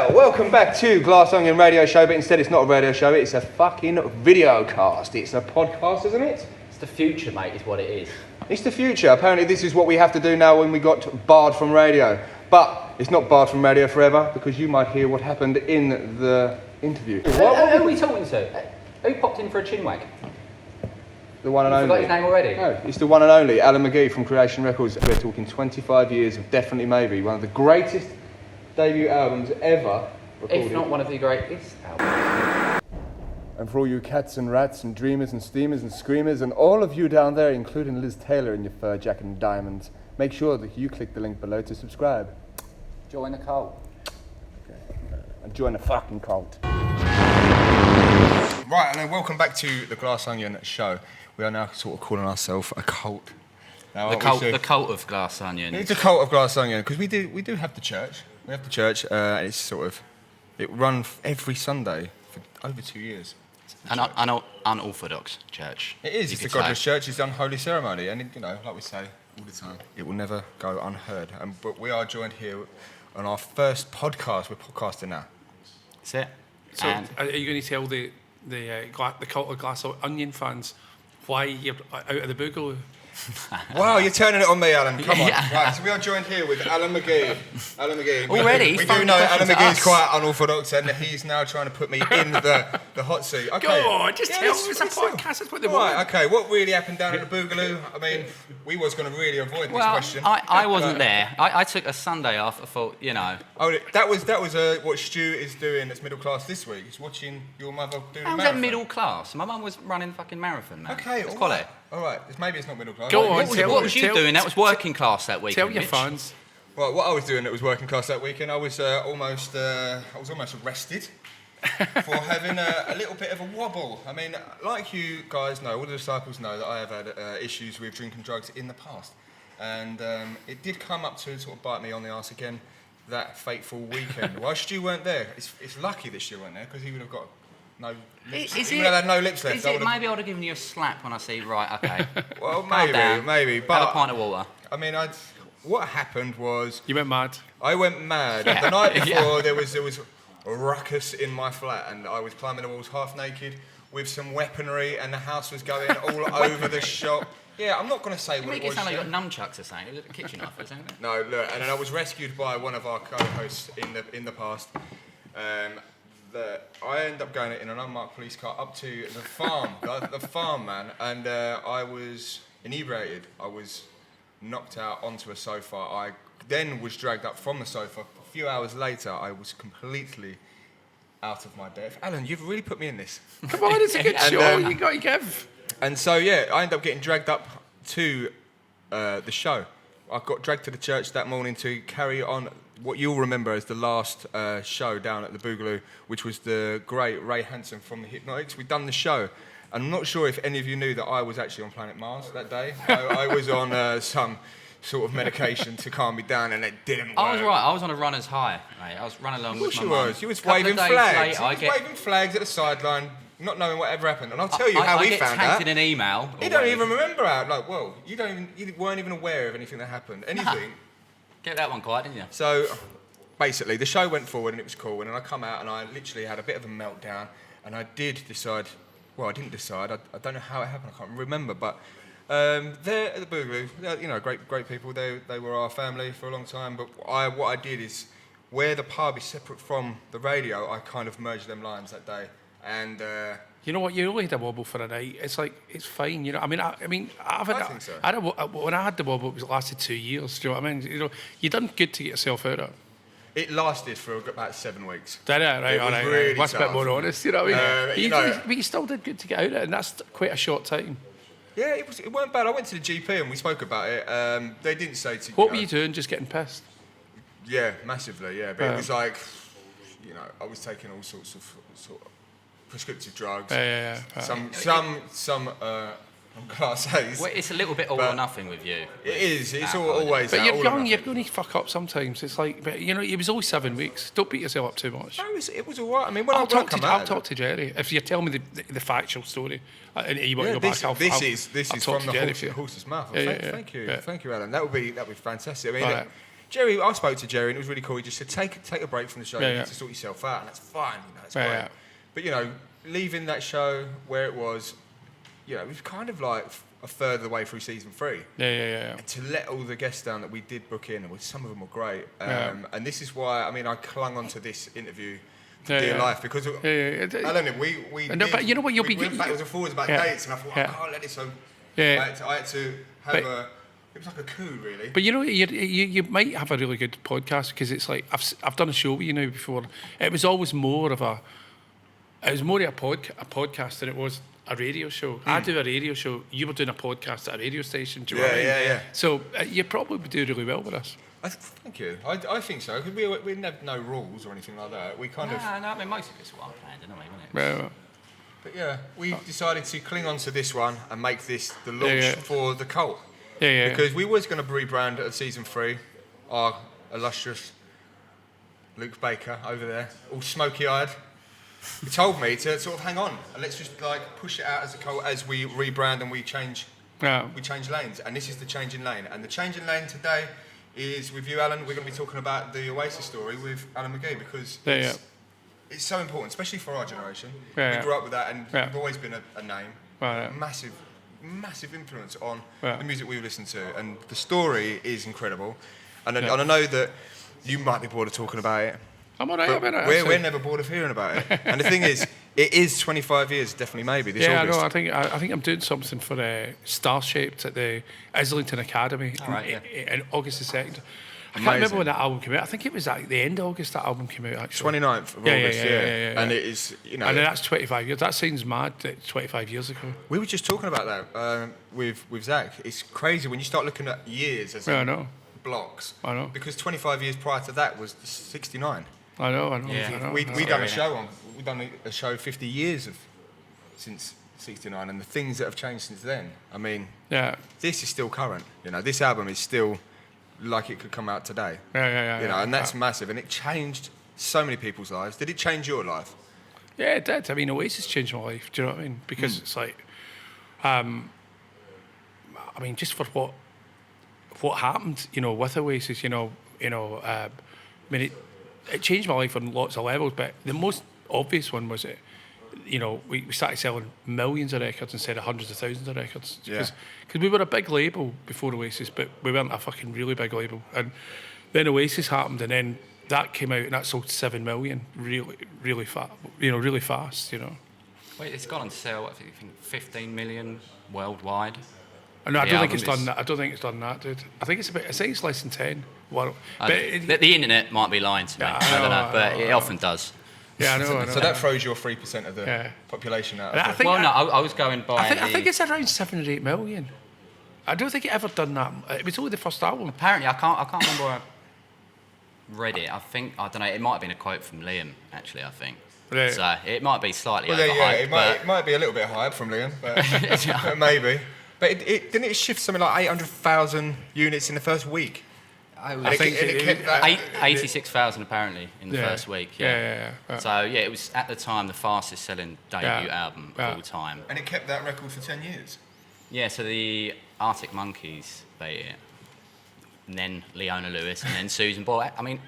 Well, welcome back to Glass Onion Radio Show, but instead it's not a radio show, it's a fucking video cast. It's a podcast, isn't it? It's the future, mate, is what it is. It's the future. Apparently this is what we have to do now when we got barred from radio. But it's not barred from radio forever, because you might hear what happened in the interview. Who are we talking to? Who popped in for a chinwag? The one and only. Forgot his name already? No, it's the one and only, Alan McGee from Creation Records. We're talking 25 years of Definitely Maybe, one of the greatest debut albums ever recorded. If not one of the greatest albums. And for all you cats and rats and dreamers and steamers and screamers and all of you down there, including Liz Taylor in your fur jacket and diamonds, make sure that you click the link below to subscribe. Join the cult. Okay. And join the fucking cult. Right, and then welcome back to the Glass Onion Show. We are now sort of calling ourselves a cult. Now, The cult of Glass Onion. It's a cult of Glass Onion, because we do have the church. We have the church, and it's sort of, it runs every Sunday for over 2 years. An unorthodox church. It is. It's the godless church. It's the unholy ceremony, and like we say all the time, it will never go unheard. But we are joined here on our first podcast. We're podcasting now. That's it. So, are you going to tell the cult of Glass Onion fans why you're out of the boogaloo? Wow, you're turning it on me, Alan. Come on. Right, so we are joined here with Alan McGee. Alan McGee. Already? We do know Alan McGee is quite unorthodox, and he's now trying to put me in the hot seat. Okay. Go on, just tell us. It's a podcast. That's what they want. Right, okay. What really happened down at the Boogaloo? I mean, we was going to really avoid this question. I wasn't there. I took a Sunday off. I thought, Oh, that was what Stu is doing that's middle class this week. He's watching your mother do the How was marathon. that middle class? My mum was running fucking marathon, man. Okay, It's all quality. right. All right, maybe it's not middle class. Go on, What was you doing? That was working class that weekend. Tell your Mitch. fans. Well, what I was doing that was working class that weekend, I was almost arrested for having a little bit of a wobble. I mean, like you guys know, all the disciples know that I have had issues with drinking drugs in the past. And it did come up to sort of bite me on the arse again that fateful weekend. While Stu weren't there, it's lucky that Stu weren't there, because he would have got no lips. He would have had no lips left. Maybe I would have given you a slap when I say, right, okay. Well, Calm down. maybe. But Have a pint of water. I mean, what happened was... You went mad. I went mad. Yeah. The night before, there was a ruckus in my flat, and I was climbing the walls half naked with some weaponry, and the house was going all over the shop. Yeah, I'm not going to say what Make it it was. sound like you got nunchucks or something. It was a kitchen knife or something. No, look, and then I was rescued by one of our co-hosts in the past. I ended up going in an unmarked police car up to the farm, the farm, man, and I was inebriated. I was knocked out onto a sofa. I then was dragged up from the sofa. A few hours later, I was completely out of my depth. Alan, you've really put me in this. Come on, it's a good show. You got to give. And so, yeah, I ended up getting dragged up to the show. I got dragged to the church that morning to carry on what you'll remember as the last show down at the Boogaloo, which was the great Ray Hansen from the Hypnotics. We'd done the show. And I'm not sure if any of you knew that I was actually on planet Mars that day. I was on some sort of medication to calm me down, and it didn't work. I was right. I was on a runner's high, mate. I was running along with my mum. You was waving flags. Waving flags at the sideline, not knowing whatever happened. And I'll tell you how we found out. I get tagged in an email. You don't even remember how. Like, well, you weren't even aware of anything that happened. Anything. Get that one quiet, didn't you? So, basically, the show went forward and it was cool. And then I come out and I literally had a bit of a meltdown. And I did decide. Well, I didn't decide. I don't know how it happened. I can't remember. But there at the Boogaloo, great people. They were our family for a long time. But what I did is, where the pub is separate from the radio, I kind of merged them lines that day. And you know what? You only had a wobble for a night. It's like, it's fine. I think so. When I had the wobble, it lasted 2 years. Do you know what I mean? You done good to get yourself out of it. It lasted for about 7 weeks. Did it? Right, all right. Really That's a bit more honest, you know what I mean? But you still did good to get out of it, and that's quite a short time. Yeah, it weren't bad. I went to the GP and we spoke about it. They didn't say to... What were you doing, just getting pissed? Yeah, massively, yeah. But it was like, I was taking all sorts of prescriptive drugs. Yeah. Some Class A's. Well, it's a little bit all or nothing with you. It is. It's always. But you're young. You're going to fuck up sometimes. It's like, but it was only 7 weeks. Don't beat yourself up too much. No, it was all right. I mean, I'll talk to Jerry if you tell me the factual story. And you want to go back. This is from the horse's mouth. Thank you, Alan. That would be fantastic. I mean, Jerry, I spoke to Jerry and it was really cool. He just said, take a break from the show. Yeah, You yeah. need to sort yourself out, and that's fine. It's Yeah, great. yeah. But leaving that show where it was, it was kind of like a third of the way through season 3. Yeah. To let all the guests down that we did book in, and some of them were great. Yeah. And this is why, I clung on to this interview for Yeah, dear yeah. life, because Alan, we No, but you know what, you'll be- went backwards and forwards about Yeah. dates, and I thought, Yeah. I can't let this so. Yeah. I had to have But- it was like a coup, really. But you might have a really good podcast, because it's like I've done a show with you now before. It was always more of a podcast than it was a radio show. I do a radio show. You were doing a podcast at a radio station. Do you know what I mean? Yeah. So you probably would do really well with us. Thank you. I think so, because we have no rules or anything like that. We kind of. No, I mean, most of it's well planned anyway, wasn't it? Well, But yeah, we decided to cling on to this one and make this the launch Yeah. for the cult. yeah. Because we was going to rebrand at season 3, our illustrious Luke Baker over there, all smoky-eyed. He told me to sort of hang on and let's just push it out as a cult as we rebrand and we change Yeah. lanes. And this is the change in lane. And the change in lane today is with you, Alan. We're going to be talking about the Oasis story with Alan McGee, because Yeah. it's so important, especially for our generation. Yeah. We grew up with that, and Yeah. we've always been a name. Right. Massive influence on Yeah. the music we listen to, and the story is incredible. And, Yeah. and I know that you might be bored of talking about it, I'm all right. but I'm all right, we're actually. never bored of hearing about it. And the thing is, it is 25 years, definitely, maybe this Yeah, August. I know. I think I'm doing something for Star Shaped at the Islington Academy in August the 2nd. I can't remember when that album came out. I think it was at the end of August that album came out, actually. 29th of Yeah, August, yeah. And it is, And then that's 25 years. That sounds mad. That 25 years ago. we were just talking about that with Zach. It's crazy when you start looking at years as Yeah, I know. blocks. I know. Because 25 years prior to that was 69. I know. Yeah. I know. We Scary, done a innit? show we've done a show 50 years since 69, and the things that have changed since then. I mean, Yeah. this is still current. This album is still like it could come out today. Yeah. And that's massive, and it changed so many people's lives. Did it change your life? Yeah, it did. I mean, Oasis changed my life. Do you know what I mean? Because it's like, I mean, just for what happened, with Oasis, I mean, it changed my life on lots of levels. But the most obvious one was that, we started selling millions of records instead of hundreds of thousands of records. Yeah. Because we were a big label before Oasis, but we weren't a fucking really big label. And then Oasis happened, and then that came out, and that sold 7 million really fast. Really fast. Wait, it's gone on sale, what, I think 15 million worldwide. No, I The don't think it's album done is- that. I don't think it's done that, dude. I think it's less than 10. Well, but The internet might be lying to me. Yeah, I don't know, but I it know. often does. yeah, I know. So that throws your 3% of the Yeah. population out. And I Of think Well, no, I was going by I think it's around 7 or 8 million. I don't think it ever done that. It was only the first album. Apparently, I can't remember where I read it. I don't know, it might have been a quote from Liam, actually, I think. Right. So it might be slightly well, overhyped, it might be a little bit high from Liam, but maybe. But it didn't it shift something like 800,000 units in the first week? I think it kept that. 86,000 apparently in the first week. Yeah. So yeah, it was at the time the fastest selling debut album of all time. And it kept that record for 10 years. Yeah, so the Arctic Monkeys beat it, and then Leona Lewis, and then Susan Boyle. I mean,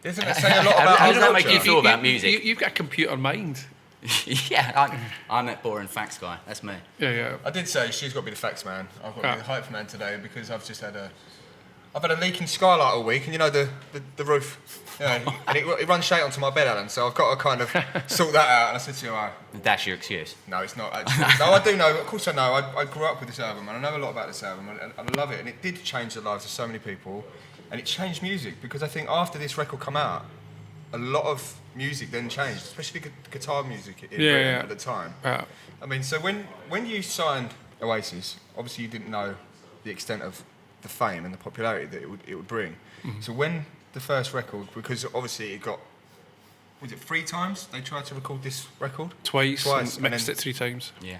Doesn't that say a lot about How our does that make culture? you feel about music? You've got a computer mind. yeah, I'm that boring facts guy. That's me. Yeah. I did say she's got to be the facts man. I've got to be the hype man today because I've just had a leaking skylight all week, and the roof, and it runs straight onto my bed, Alan. So I've got to kind of sort that out. And I said to you, That's your excuse. no, it's not actually. No, I do know. Of course, I know. I grew up with this album, and I know a lot about this album, and I love it. And it did change the lives of so many people, and it changed music because I think after this record come out, a lot of music then changed, especially guitar music in Britain at the time. Yeah. I mean, so when you signed Oasis, obviously you didn't know the extent of the fame and the popularity that it would bring. Mm-hmm. So when the first record, because obviously it got, was it 3 times they tried to record this record? Twice and and mixed then- it 3 times. Yeah.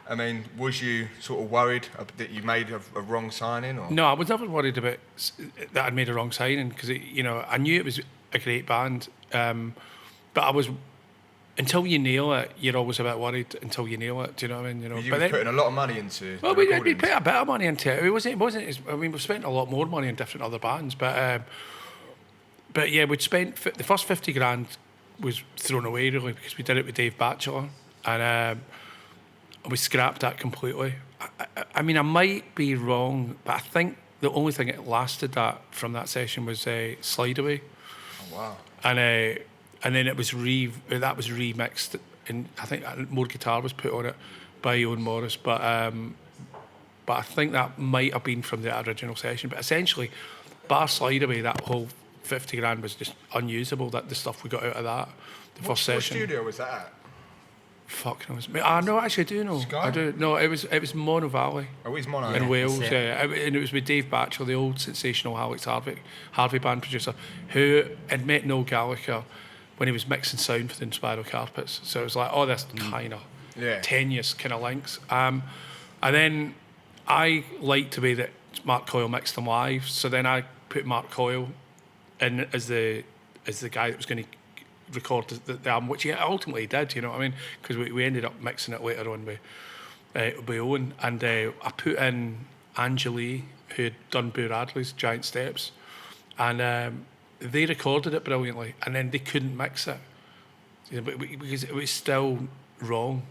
I mean, was you sort of worried that you made a wrong signing? Or? No, I was never worried about that I'd made a wrong signing because I knew it was a great band, but I was until you nail it, you're always a bit worried until you nail it. Do you know what I mean? You know, You were putting a lot of money into. well, the we recordings. put a bit of money into it. It wasn't. I mean, we've spent a lot more money on different other bands, but yeah, we'd spent the first 50 grand was thrown away really because we did it with Dave Batchelor, and we scrapped that completely. I mean, I might be wrong, but I think the only thing that lasted that from that session was Slide Away. Oh, wow. And then it was remixed, and I think more guitar was put on it by Owen Morris, but I think that might have been from the original session. But essentially, bar Slide Away, that whole 50 grand was just unusable. That the stuff we got out of that, first session. What studio was that at? Fuck knows. I know, actually, I do know. Sky? I do. No, it was Mono Valley. Oh, he's Mono. In Wales, that's it. yeah. And it was with Dave Batchelor, the old sensational Alex Harvey band producer, who had met Noel Gallagher when he was mixing sound for the Inspiral Carpets. So it was like, this kind of tenuous kind of links. And then I liked the way that Mark Coyle mixed them live. So then I put Mark Coyle in as the guy that was going to record the album, which he ultimately did, you know what I mean? Because we ended up mixing it later on with Owen, and I put in Angeli, who had done Boo Radley's Giant Steps, and they recorded it brilliantly, and then they couldn't mix it, you know, because it was still wrong.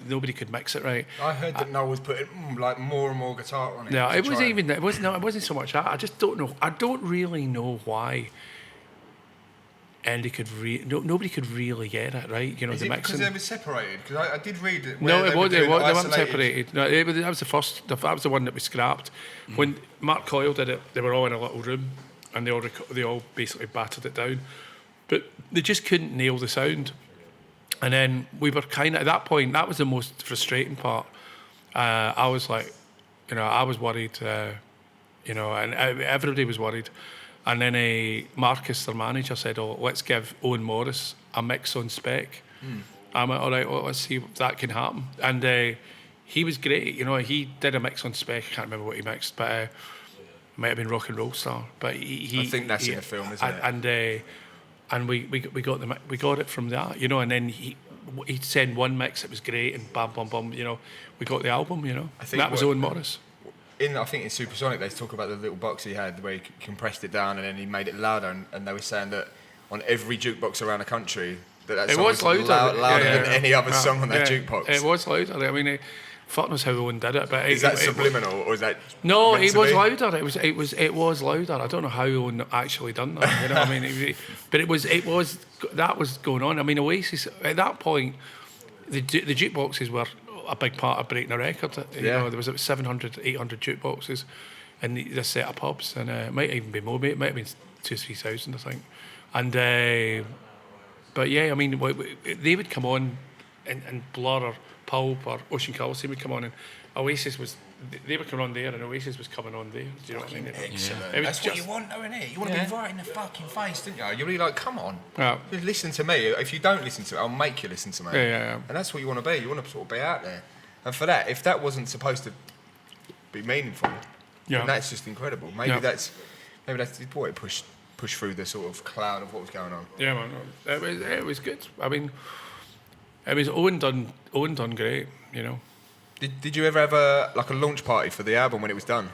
Nobody could mix it right. I heard that Noel was putting like more and more guitar on it. No, it wasn't so much that. I just don't know. I don't really know why. And nobody could really get it right, you know. Is the it mixing. because they were separated? Because I did read it. No, they they weren't isolated. separated. No, that was the first. That was the one that we scrapped. When Mark Coyle did it, they were all in a little room, and they all basically battered it down, but they just couldn't nail the sound. And then we were kind of at that point. That was the most frustrating part. I was like, you know, I was worried, you know, and everybody was worried. And then Marcus, their manager, said, let's give Owen Morris a mix on spec. I went, all right, well, let's see if that can happen. And he was great. You know, he did a mix on spec. I can't remember what he mixed, but it might have been Rock and Roll Star. But I think that's in the film, isn't it? And we got it from that, you know. And then he'd send one mix that was great, and bam, bam, bam. You know, we got the album. You know, I think that was Owen Morris. I think in Supersonic they talk about the little box he had where he compressed it down and then he made it louder, and they were saying that on every jukebox around the country that It song was louder, louder than any other song on that jukebox. It was louder. I mean, fuck knows how Owen did it, but Is that subliminal or is that? No, meant it to was be? louder. It was louder. I don't know how Owen actually done that. You know what I mean? But it was that was going on. I mean, Oasis at that point, the jukeboxes were a big part of breaking a record. You know, there was about 700, 800 jukeboxes in this set of pubs, and it might even be more. It might have been 2,000-3,000, I think. And but yeah, I mean, they would come on, and Blur or Pulp or Ocean Coliseum would come on, and Oasis was. They were coming on there, and Oasis was coming on there. Do you know what I mean? Excellent. It was That's what just- you want, though, isn't it? You want to be right in the fucking face, don't you? You're really like, come on, Yeah. just listen to me. If you don't listen to it, I'll make you listen to me. Yeah. And that's what you want to be. You want to sort of be out there. And for that, if that wasn't supposed to be meaningful, then that's just incredible. Maybe that's what it pushed through the sort of cloud of what was going on. Yeah, man. It was good. I mean, it was Owen done great. You know. Did you ever have a launch party for the album when it was done?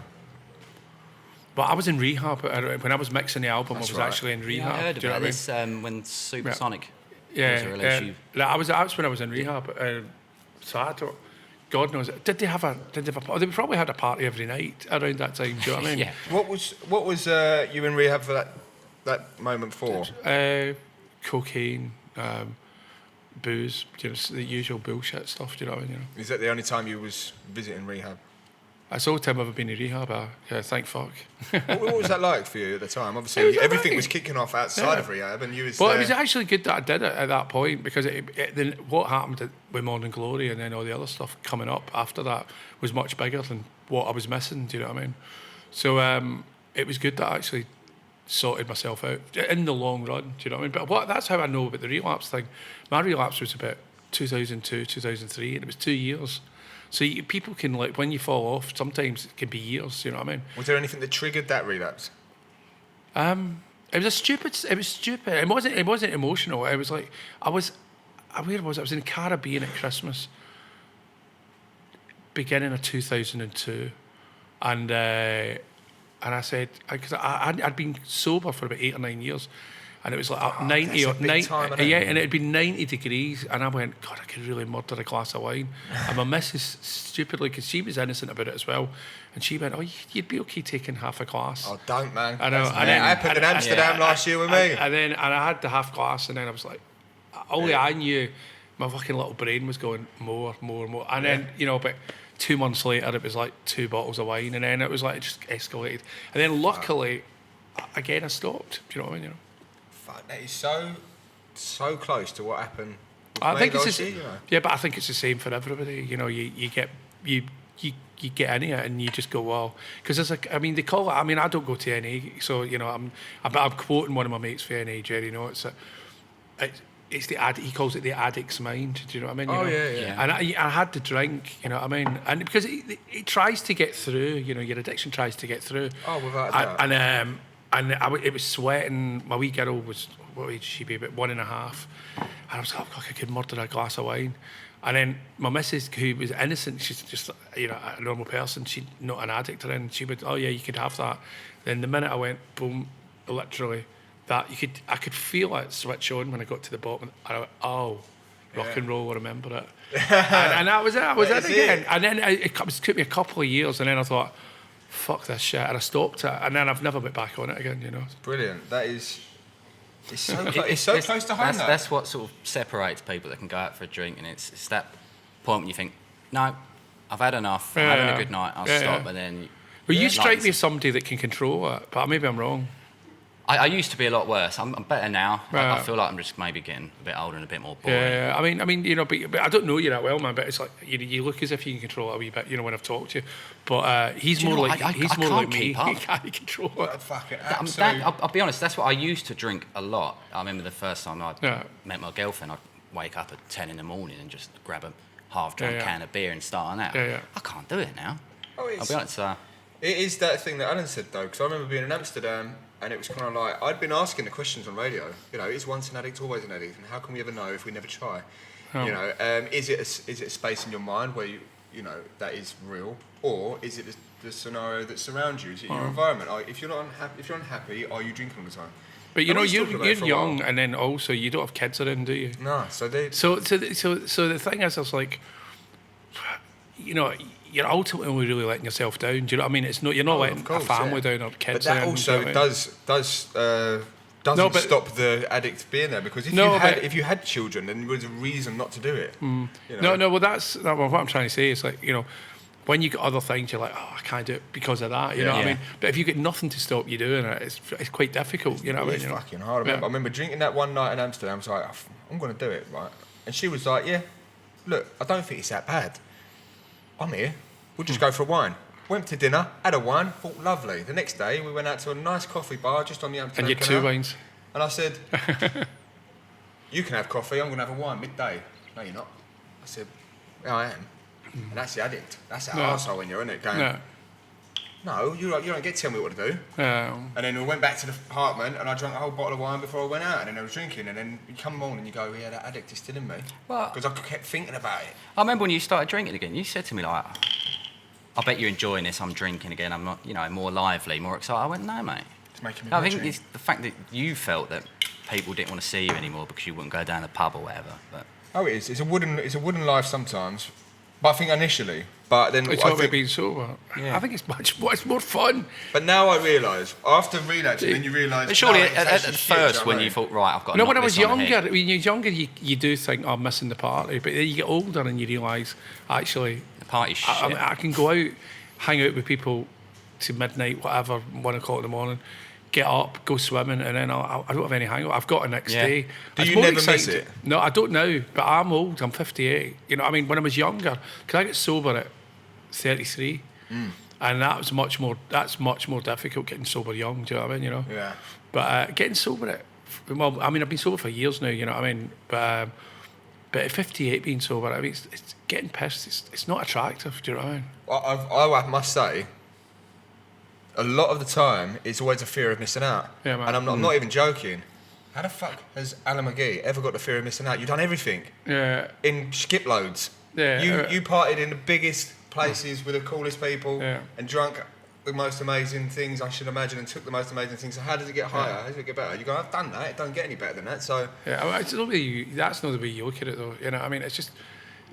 But I was in rehab when I was mixing the album. That's I was right. actually in rehab. I heard Do you know about what I mean? this when Supersonic was Yeah, released. that's when I was in rehab. So I don't. God knows. Did they have a? They probably had a party every night around that time. Do you know what I mean? Yeah. What was you in rehab for that moment for? Cocaine, booze, you know, the usual bullshit stuff. Do you know what I mean? You know. Is that the only time you was visiting rehab? That's the only time I've ever been in rehab. Yeah, thank fuck. What was that like for you at the time? It Obviously, was everything alright. was kicking off outside of rehab, and you was. Well, it was actually good that I did it at that point, because then what happened with Morning Glory and then all the other stuff coming up after that was much bigger than what I was missing. Do you know what I mean? So it was good that I actually sorted myself out in the long run. Do you know what I mean? But that's how I know about the relapse thing. My relapse was about 2002, 2003, and it was 2 years. So people can, like, when you fall off, sometimes it can be years. You know what I mean? Was there anything that triggered that relapse? It was stupid. It wasn't emotional. It was like I where was it? I was in the Caribbean at Christmas, beginning of 2002, and I said, because I'd been sober for about 8 or 9 years, and it was like up 90 or 90, yeah, and it'd been 90 degrees, and I went, God, I could really murder a glass of wine. And my missus, stupidly, because she was innocent about it as well, and she went, oh, you'd be okay taking half a glass. Oh, don't, man. I know. It happened in Amsterdam last year with me. And I had the half glass, and then I was like, only I knew my fucking little brain was going more. And then, you know, but 2 months later, it was like 2 bottles of wine, and then it was like, it just escalated. And then luckily, again, I stopped. Do you know what I mean? You know? Fuck, that is so close to what happened with I me think it's last the year, you know. Yeah, but I think it's the same for everybody. You know, you get into it and you just go, wow. Because there's like, I mean, they call it. I mean, I don't go to NA, so you know, I'm quoting one of my mates for NA, Jerry. You know, it's the he calls it the addict's mind. Do you know what I mean? You Oh, know? yeah. And I had to drink. You know what I mean? And because it tries to get through. You know, your addiction tries to get through. Oh, without a doubt. And it was sweating. My wee girl was, what age she be, about 1.5. And I was like, oh, I could murder a glass of wine. And then my missus, who was innocent, she's just, you know, a normal person, she's not an addict or anything, she would, oh yeah, you could have that. Then the minute I went, boom, literally, I could feel it switch on when I got to the bottom. And I went, oh, rock and roll, I remember it. and that was it, I was in again. And then it took me a couple of years, and then I thought, fuck this shit, and I stopped it, and then I've never been back on it again, you know. Brilliant. That is, it's so close to home. That's what sort of separates people that can go out for a drink, and it's that point when you think, no, I've had enough, I'm having a good night, I'll stop, and then... Well, you strike me as somebody that can control it, but maybe I'm wrong. I used to be a lot worse. I'm better now. Right. I feel like I'm just maybe getting a bit older and a bit more boring. Yeah, I mean, you know, but I don't know you that well, man. But it's like you look as if you can control it a wee bit, you know, when I've talked to you. But he's more like he's more like me. He can't control it. Fucking I'll be honest. That's what I used to drink a lot. I remember the first time I met my girlfriend. I'd wake up at 10 in the morning and just grab a half-drunk can of beer and start on that. I can't do it now. I'll be honest. It is that thing that Alan said though, because I remember being in Amsterdam. And it was kind of like, I'd been asking the questions on radio, you know, is once an addict always an addict? And how can we ever know if we never try? Oh. You know, is it a space in your mind where you know, that is real? Or is it the scenario that surrounds you? Is it your environment? If you're unhappy, are you drinking all the time? But you know, you're young, and then also you don't have kids around, do you? No, so the thing is, it's like, you know, you're ultimately really letting yourself down. Do you know what I mean? It's not, you're not letting a family down or kids down. But that also doesn't stop the addict being there, because if you had children, then there was a reason not to do it. You know? Well, that's what I'm trying to say. It's like, you know, when you got other things, you're like, oh, I can't do it because of that. You know what I mean? But if you get nothing to stop you doing it, it's quite difficult. You know what I mean? It's fucking hard. I remember drinking that one night in Amsterdam. I was like, I'm going to do it, right? And she was like, yeah, look, I don't think it's that bad. I'm here. We'll just go for a wine. Went to dinner, had a wine, thought lovely. The next day, we went out to a nice coffee bar just on the Amsterdam And you had 2 wines. And I said, you can have coffee, I'm going to have a wine midday. No, you're not. I said, yeah, I am. And that's the addict. That's that arsehole when you're in it going, no, you don't get to tell me what to do. And then we went back to the apartment and I drank a whole bottle of wine before I went out, and then I was drinking, and then you come on and you go, yeah, that addict is still in me. Because I kept thinking about it. I remember when you started drinking again, you said to me, like, I bet you're enjoying this, I'm drinking again, I'm not, you know, more lively, more excited. I went, no, mate. It's making me I think it's the fact that you felt that people didn't want to see you anymore because you wouldn't go down the pub or whatever. But it is. It's a wooden life sometimes. But I think initially, but then it's about being sober. Yeah. I think it's more fun. But now I realise, after relapsing, then you realise. But surely at first, when you thought, right, I've got. No, when I was younger, when you're younger, you do think, oh, I'm missing the party. But then you get older and you realise, actually, the party's shit. I can go out, hang out with people to midnight, whatever, 1 o'clock in the morning. Get up, go swimming, and then I don't have any hangover. I've got a next day. Do you never miss it? No, I don't now, but I'm old. I'm 58. You know, I mean, when I was younger, because I got sober at 33, and that's much more difficult getting sober young. Do you know what I mean? You know. Yeah. But getting sober I mean, I've been sober for years now. You know what I mean? But at 58, being sober, I mean, it's getting pissed. It's not attractive. Do you know what I mean? Well, I must say, a lot of the time, it's always a fear of missing out. Yeah, man. And I'm not even joking. How the fuck has Alan McGee ever got the fear of missing out? You've done everything. Yeah. In skip loads. Yeah. You partied in the biggest places with the coolest people and drunk the most amazing things, I should imagine, and took the most amazing things. So how does it get higher? How does it get better? You go, I've done that. It don't get any better than that. So it's not that's not the way you look at it, though. You know, I mean, it's just,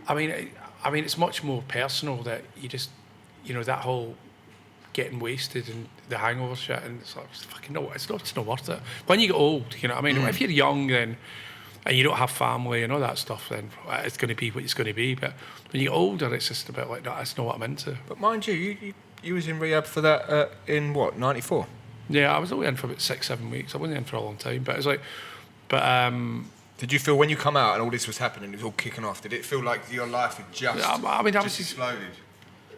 I mean, it's much more personal that you just, you know, that whole getting wasted and the hangover shit, and it's like, it's not worth it. When you get old, you know what I mean? If you're young then, and you don't have family and all that stuff, then it's going to be what it's going to be. But when you get older, it's just a bit like, no, that's not what I'm into. But mind you was in rehab for that in what, 94? Yeah, I was only in for about 6-7 weeks. I wasn't in for a long time, but it's like, did you feel when you come out and all this was happening, it was all kicking off? Did it feel like your life had just exploded?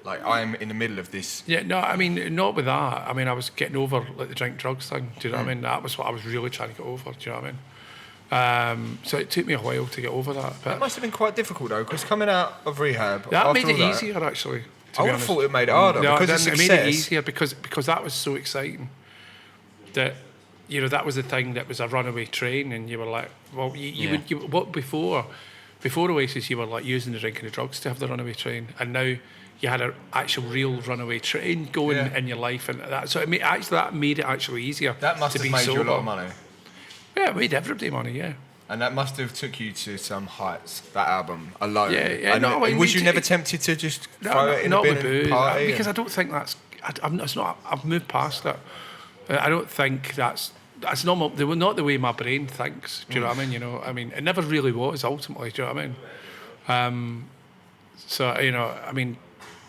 Like, I'm in the middle of this. Yeah, no, I mean, not with that. I mean, I was getting over like the drink drugs thing. Do you know what I mean? That was what I was really trying to get over. Do you know what I mean? So it took me a while to get over that. But it must have been quite difficult though, because coming out of rehab, that made it easier actually. I would have thought it made it harder because it made it easier because that was so exciting. That, you know, that was the thing that was a runaway train, and you were like, well, what before Oasis, you were like using the drink and the drugs to have the runaway train, and now you had an actual real runaway train going in your life, and that. So that made it actually easier. That must have made you a lot of money. Yeah, it made everybody money. Yeah. And that must have took you to some heights. That album alone. Yeah. Was you never tempted to just throw it in a bin and party? Because I don't think that's. It's not. I've moved past it. I don't think that's not the way my brain thinks. Do you know what I mean? You know, I mean, it never really was ultimately. Do you know what I mean? So you know, I mean,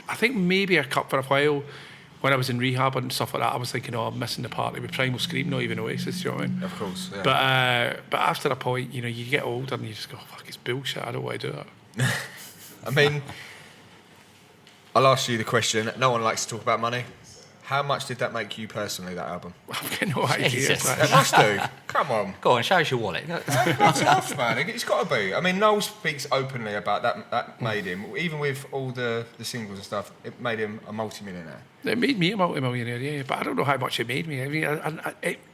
I think maybe for a while when I was in rehab and stuff like that, I was thinking, oh, I'm missing the party with Primal Scream, not even Oasis. Do you know what I mean? Of course. Yeah. But after a point, you know, you get older and you just go, fuck, it's bullshit. I don't want to do that. I mean, I'll ask you the question. No one likes to talk about money. How much did that make you personally, that album? I've got no idea. It must do. Come on. Go on, show us your wallet. That's enough, man. It's got to be. I mean, Noel speaks openly about that. That made him, even with all the singles and stuff, it made him a multi-millionaire. It made me a multi-millionaire, yeah. But I don't know how much it made me. I mean,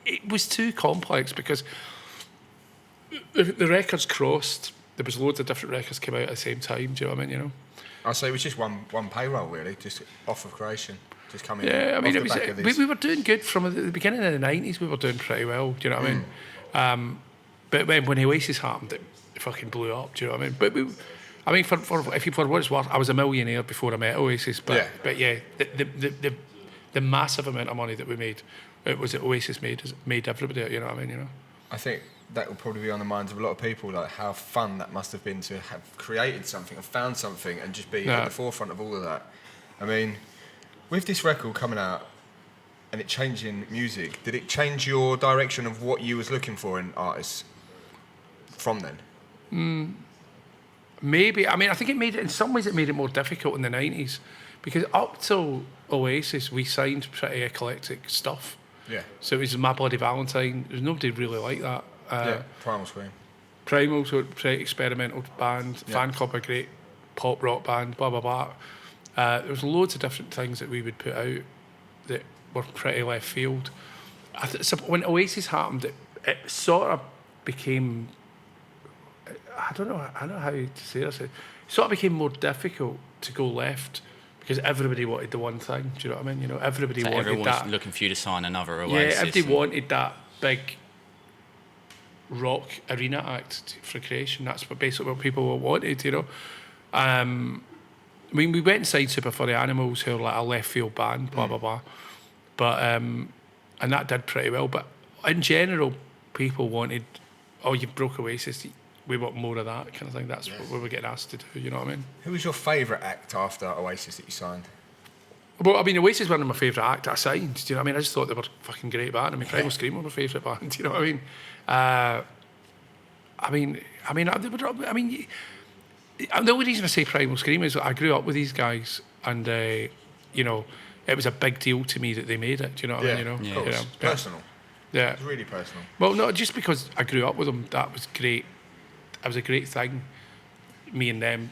it was too complex because the records crossed. There was loads of different records came out at the same time. Do you know what I mean? You know. I say it was just one payroll, really, just off of creation. Coming I mean, we were doing good from the beginning of the 90s. We were doing pretty well. Do you know what I mean? But when Oasis happened, it fucking blew up. Do you know what I mean? But I mean, for what it's worth, I was a millionaire before I met Oasis. But the massive amount of money that we made, it was that Oasis made everybody. You know what I mean? You know. I think that will probably be on the minds of a lot of people, like how fun that must have been to have created something and found something and just be at the forefront of all of that. I mean, with this record coming out and it changing music, did it change your direction of what you was looking for in artists from then? Maybe. I mean, I think in some ways it made it more difficult in the 90s because up till Oasis we signed pretty eclectic stuff. Yeah. So it was My Bloody Valentine. There's nobody really like that. Primal Scream. Primal's a pretty experimental band. Fan Club, a great pop rock band, blah, blah, blah. There was loads of different things that we would put out that were pretty left field. So when Oasis happened, it sort of became, I don't know how to say this, it sort of became more difficult to go left because everybody wanted the one thing. Do you know what I mean? You know, everybody wanted everyone's that. Looking for you to sign another Oasis. Yeah, everybody wanted that big rock arena act for creation. That's basically what people wanted, you know. I mean, we went and signed Super for the Animals, who are like a left field band, blah, blah, blah. But, and that did pretty well. But in general, people wanted, oh, you broke Oasis, we want more of that kind of thing. That's what we were getting asked to do, you know what I mean? Who was your favourite act after Oasis that you signed? Well, I mean, Oasis were my favourite act I signed, do you know what I mean? I just thought they were a fucking great band. I mean, Primal Scream were my favourite band, do you know what I mean? The only reason I say Primal Scream is I grew up with these guys, and you know, it was a big deal to me that they made it. Do you know what I mean? You know, of course. Personal. Yeah, it was really personal. Well, not just because I grew up with them. That was great. It was a great thing. Me and them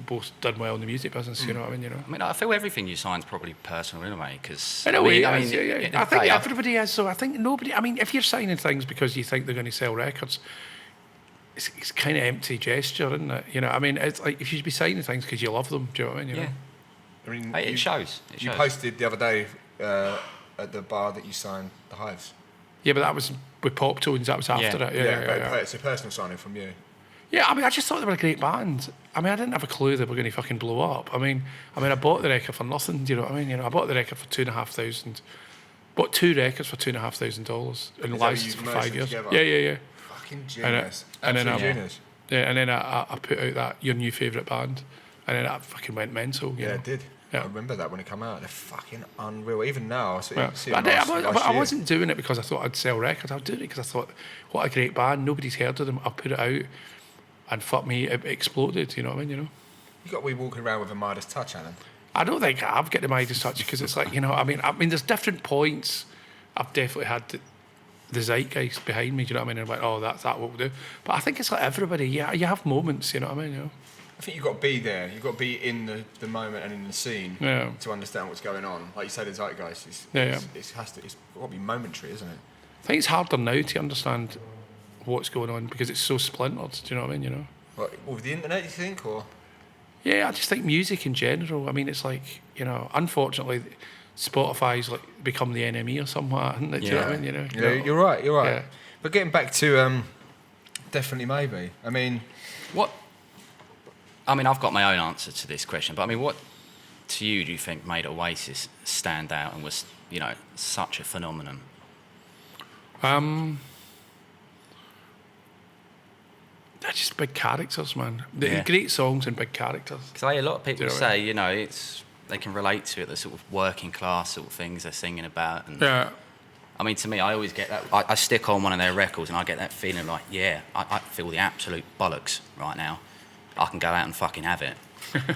both done well in the music business. You know what I mean? You know. I mean, I feel everything you sign's probably personal in a way, because In a way, I I think everybody is. So I think nobody. I mean, if you're signing things because you think they're going to sell records, it's kind of empty gesture, isn't it? You know, I mean, it's like if you should be signing things because you love them. Do you know what I mean? You know? I mean, It shows. You posted the other day at the bar that you signed the Hives. Yeah, but that was with Pop Tones. That was after it. Yeah. It's a personal signing from you. Yeah, I mean, I just thought they were a great band. I mean, I didn't have a clue they were going to fucking blow up. I mean, I bought the record for nothing. Do you know what I mean? You know, I bought the record for $2,500. Bought 2 records for $2,500 and licensed for 5 years. Together? Yeah. Fucking genius. And then genius. Yeah, and then I put out that Your New Favourite Band, and then that fucking went mental. You know? It did. Yeah. I remember that when it came out. They're fucking unreal. Even now, I see But I wasn't doing it because I thought I'd sell records. I was doing it because I thought, what a great band. Nobody's heard of them. I'll put it out, and fuck me, it exploded. You know what I mean? You know. You got to be walking around with a Midas touch, Alan. I don't think I've got the Midas touch because it's like, you know, I mean, there's different points. I've definitely had the zeitgeist behind me. Do you know what I mean? And I'm like, oh, that's what we'll do. But I think it's like everybody. Yeah, you have moments. You know what I mean? You know. I think you've got to be there. You've got to be in the moment and in the scene to understand what's going on. Like you say, the zeitgeist. It's got to be momentary, isn't it? I think it's harder now to understand what's going on because it's so splintered. Do you know what I mean? You know. What, with the internet, you think, or? Yeah, I just think music in general. I mean, it's like, you know, unfortunately, Spotify's like become the enemy or somewhat, hasn't it? Do you know what I mean? You know. Yeah, you're right. Yeah. But getting back to definitely maybe. I mean, what? I mean, I've got my own answer to this question, but I mean, what to you do you think made Oasis stand out and was, you know, such a phenomenon? They're just big characters, man. They're great songs and big characters. Because a lot of people say, you know, they can relate to it, the sort of working class sort of things they're singing about. And yeah. I mean, to me, I always get that. I stick on one of their records and I get that feeling like, I feel the absolute bollocks right now. I can go out and fucking have it.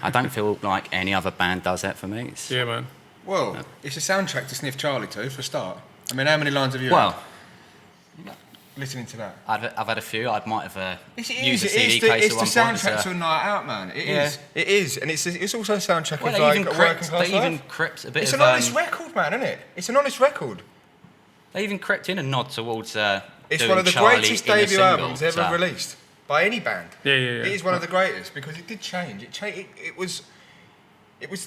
I don't feel like any other band does that for me. Yeah, man. Well, it's a soundtrack to Sniff Charlie too, for a start. I mean, how many lines have you had listening to that? I've had a few. I might have used a CD case at one point. It's the soundtrack to a night out, man. It is. It is. And it's also a soundtrack of like a working class life. They even crept a bit It's an honest record, man, isn't it? It's an honest record. They even crept in a nod towards it's one of the greatest debut albums ever released. By any band. Yeah. It is one of the greatest because it did change. It was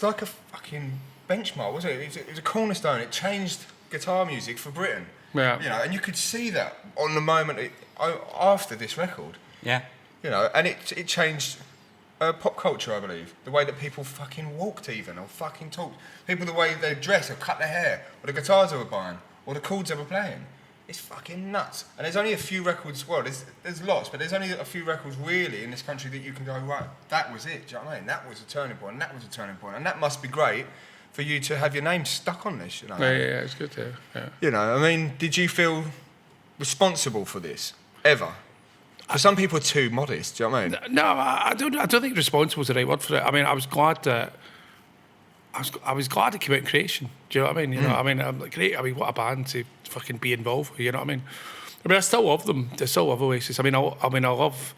like a fucking benchmark, wasn't it? It was a cornerstone. It changed guitar music for Britain. Yeah. You know, and you could see that on the moment after this record. Yeah. You know, and it changed pop culture, I believe. The way that people fucking walked even or fucking talked. People, the way they dress or cut their hair or the guitars they were buying or the chords they were playing. It's fucking nuts. And there's only a few records, well, there's lots, but there's only a few records really in this country that you can go, right, that was it, do you know what I mean? That was a turning point, and that was a turning point. And that must be great for you to have your name stuck on this, you know? Yeah, it's good to, yeah. You know, I mean, did you feel responsible for this, ever? For some people are too modest, do you know what I mean? No, I don't think responsible is the right word for it. I mean, I was glad that it came out in Creation. Do you know what I mean? You know, I mean, I'm like, great. I mean, what a band to fucking be involved with. You know what I mean? I still love them. I still love Oasis. I love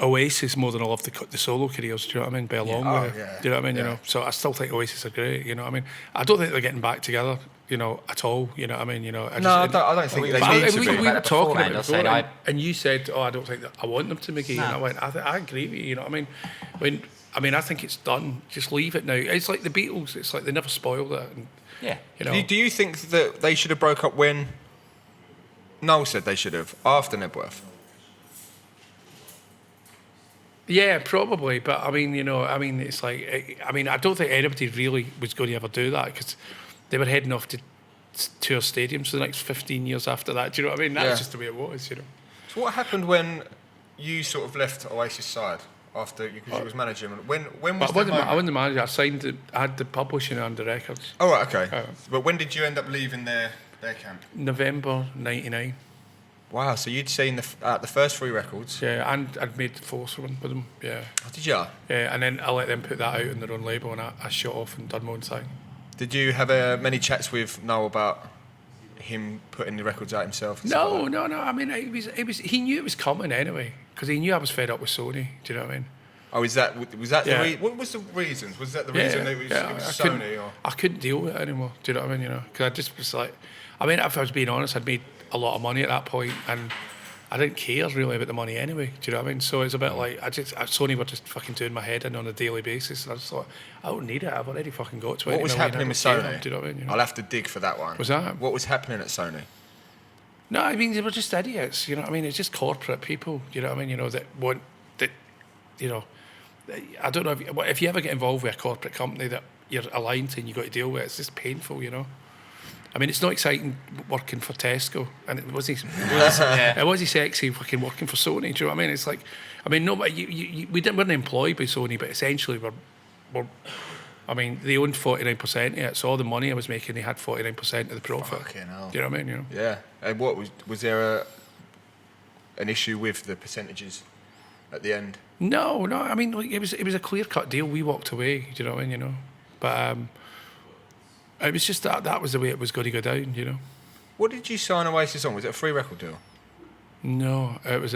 Oasis more than I love the solo careers. Do you know what I mean? By a long way. Yeah. Do you know what I mean? Yeah. You know, so I still think Oasis are great. You know what I mean? I don't think they're getting back together. You know, at all. You know what I mean? You know. I don't think they need to be. We were talking about it before, before, and you said, "Oh, I don't think that I want them to MCGEE." No. And I went, "I agree with you." You know what I mean? I think it's done. Just leave it now. It's like the Beatles. It's like they never spoiled it. And, Yeah. you know. Do you think that they should have broke up when Noel said they should have, after Nebworth? Yeah, probably. But I mean, you know, it's like, I don't think anybody really was going to ever do that because they were heading off to tour stadiums for the next 15 years after that. Do you know what I mean? That's just the way it was, you know. So what happened when you sort of left Oasis' side after, because you was managing? When was the moment? I wasn't the manager. I had the publishing and the records. Oh, right, okay. But when did you end up leaving their camp? November '99. Wow, so you'd seen the first 3 records? Yeah, and I'd made the fourth one with them, yeah. Oh, did you? Yeah, and then I let them put that out on their own label and I shut off and done my own thing. Did you have many chats with Noel about him putting the records out himself? No. I mean, he knew it was coming anyway because he knew I was fed up with Sony. Do you know what I mean? Oh, was that Yeah. what was the reasons? Was that the reason it was Sony? Or? I couldn't deal with it anymore. Do you know what I mean? You know, because I just was like, I mean, if I was being honest, I'd made a lot of money at that point, and I didn't care really about the money anyway. Do you know what I mean? So it's a bit like Sony were just fucking doing my head in on a daily basis, and I just thought, I don't need it. I've already fucking got 20 What was million, happening with I don't Sony? care. Do you know what I mean? You know? I'll have to dig for that one. Was that? What was happening at Sony? No, I mean, they were just idiots. You know what I mean? It's just corporate people. You know what I mean? You know, that want that. You know, I don't know if you ever get involved with a corporate company that you're aligned to and you got to deal with. It's just painful. You know. I mean, it's not exciting working for Tesco, and it wasn't sexy fucking working for Sony. Do you know what I mean? It's like, I mean, nobody, we weren't employed by Sony, but essentially I mean, they owned 49% of it, so all the money I was making, they had 49% of the profit. Fucking hell. Do you know what I mean? You know? Yeah. And what was there an issue with the percentages at the end? No. I mean, like, it was a clear cut deal. We walked away. Do you know what I mean? You know, but it was just that was the way it was going to go down. You know. What did you sign Oasis on? Was it a free record deal? No, it was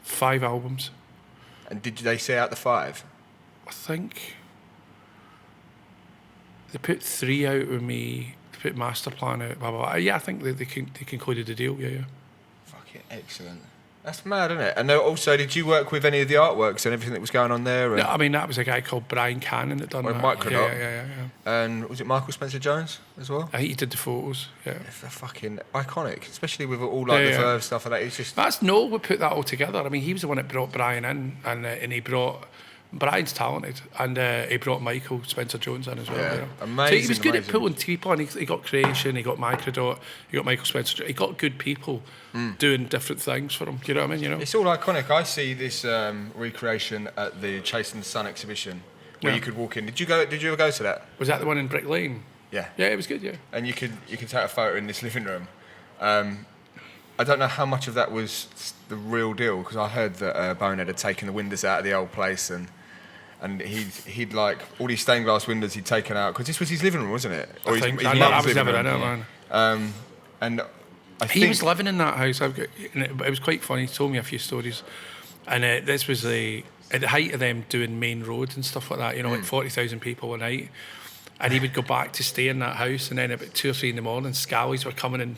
5 albums. And did they say out the 5? I think they put 3 out with me. They put Master Plan out. Blah, blah, blah. Yeah, I think they concluded the deal. Yeah. Fucking excellent. That's mad, isn't it? And also, did you work with any of the artworks and everything that was going on there? No, I mean, that was a guy called Brian Cannon that done that. Micronaut. Yeah. And was it Michael Spencer Jones as well? I think he did the photos. Yeah. They're fucking iconic, especially with all like the Verve stuff like that. It's just that's Noel would put that all together. I mean, he was the one that brought Brian in, and he brought. Brian's talented, and he brought Michael Spencer Jones in as well. Yeah, you know? amazing. So he was good amazing. at pulling people, and he got Creation, he got Microdot, he got Michael Spencer. He got good people doing different things for him. Do you know what I mean? You know, it's all iconic. I see this recreation at the Chasing the Sun exhibition where you could walk in. Did you ever go to that? Was that the one in Brick Lane? Yeah. Yeah, it was good. Yeah. And you could take a photo in this living room. I don't know how much of that was the real deal because I heard that Bonehead had taken the windows out of the old place and he'd like all these stained glass windows he'd taken out because this was his living room, wasn't it? Or his mum's living room. Man. And he was living in that house. It was quite funny. He told me a few stories, and this was at the height of them doing Main Road and stuff like that. You know, like 40,000 people a night, and he would go back to stay in that house, and then about 2 or 3 in the morning, Scallies were coming and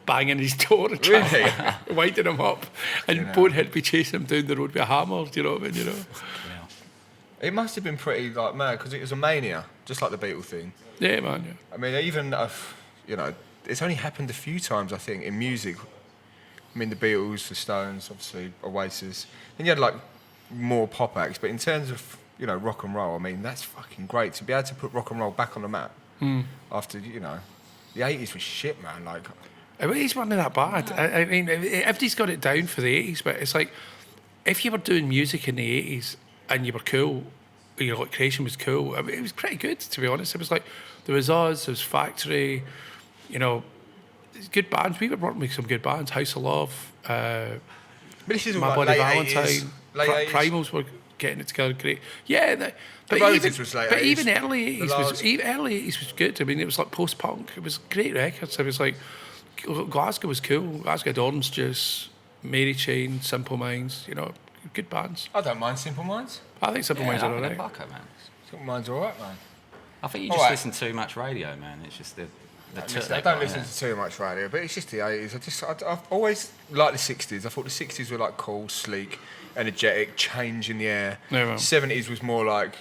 banging his door and winding him up, and Bonehead would be chasing him down the road with a hammer. Do you know what I mean? You know. It must have been pretty like mad because it was a mania, just like the Beatles thing. Yeah, man. Yeah. I mean, even it's only happened a few times, I think, in music. I mean, the Beatles, the Stones, obviously Oasis. Then you had like more pop acts, but in terms of rock and roll, I mean, that's fucking great to be able to put rock and roll back on the map after the 80s was shit, man. Like, it wasn't that bad. I mean, everybody's got it down for the 80s, but it's like if you were doing music in the 80s. And you were cool, like Creation was cool. I mean, it was pretty good, to be honest. It was like, there was us, there was Factory, good bands. We were working with some good bands, House of Love, but this is My all Bloody like late Valentine, 80s, Primals were getting it together great. Yeah, but even early 80s was good. I mean, it was like post-punk. It was great records. It was like, Glasgow was cool. Glasgow had Orange Juice, Mary Chain, Simple Minds, good bands. I don't mind Simple Minds. I think Simple Minds are alright. Man. Simple Minds are alright, man. I think you just listen to too much radio, man. It's just I don't listen to too much radio, but it's just the 80s. I've always liked the 60s. I thought the 60s were like cool, sleek, energetic, change in the air. Yeah, well. 70s was more like,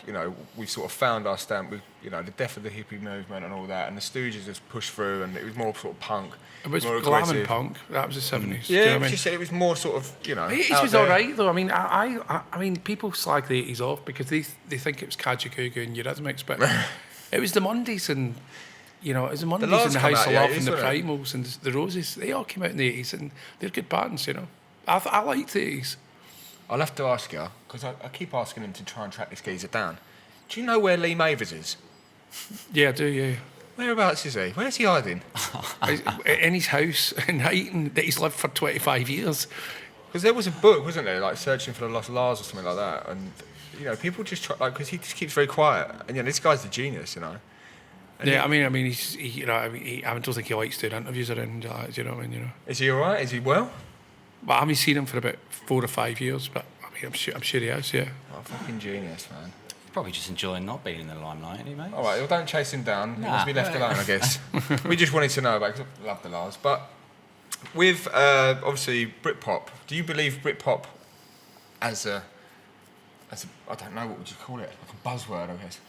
we sort of found our stamp with, the death of the hippie movement and all that, and the Stooges just pushed through, and it was more sort of punk. It was more glam aggressive. and punk. That was the 70s. Yeah, I mean? it was more sort of, It was all right, though. I mean, I mean, people slag the 80s off because they think it was Kajagoogoo and Eurythmics, but it was the Mondays and, it was the Mondays and the House of Love and the Primals and the Roses. They all came out in the 80s and they're good bands, I liked the 80s. I'll have to ask you, because I keep asking him to try and track this geezer down. Do you know where Lee Mavers is? Yeah, I do, yeah. Whereabouts is he? Where's he hiding? In his house in Highton that he's lived for 25 years. Because there was a book, wasn't there, like Searching for the Lost Lars or something like that, and people just try, like, because he just keeps very quiet, and this guy's the genius, And yeah, I mean, he's, I don't think he likes doing interviews around, you know what I mean, Is he all right? Is he well? Well, I haven't seen him for about 4 or 5 years, but I I'm sure he is, yeah. Oh, fucking genius, man. He's probably just enjoying not being in the limelight, isn't he, mate? All right, well, don't chase him down. He Nah. must be left alone, I guess. We just wanted to know about it, 'cause I love the Lars. But with, obviously, Britpop, do you believe Britpop as a, I don't know, what would you call it? Like a buzzword, I guess.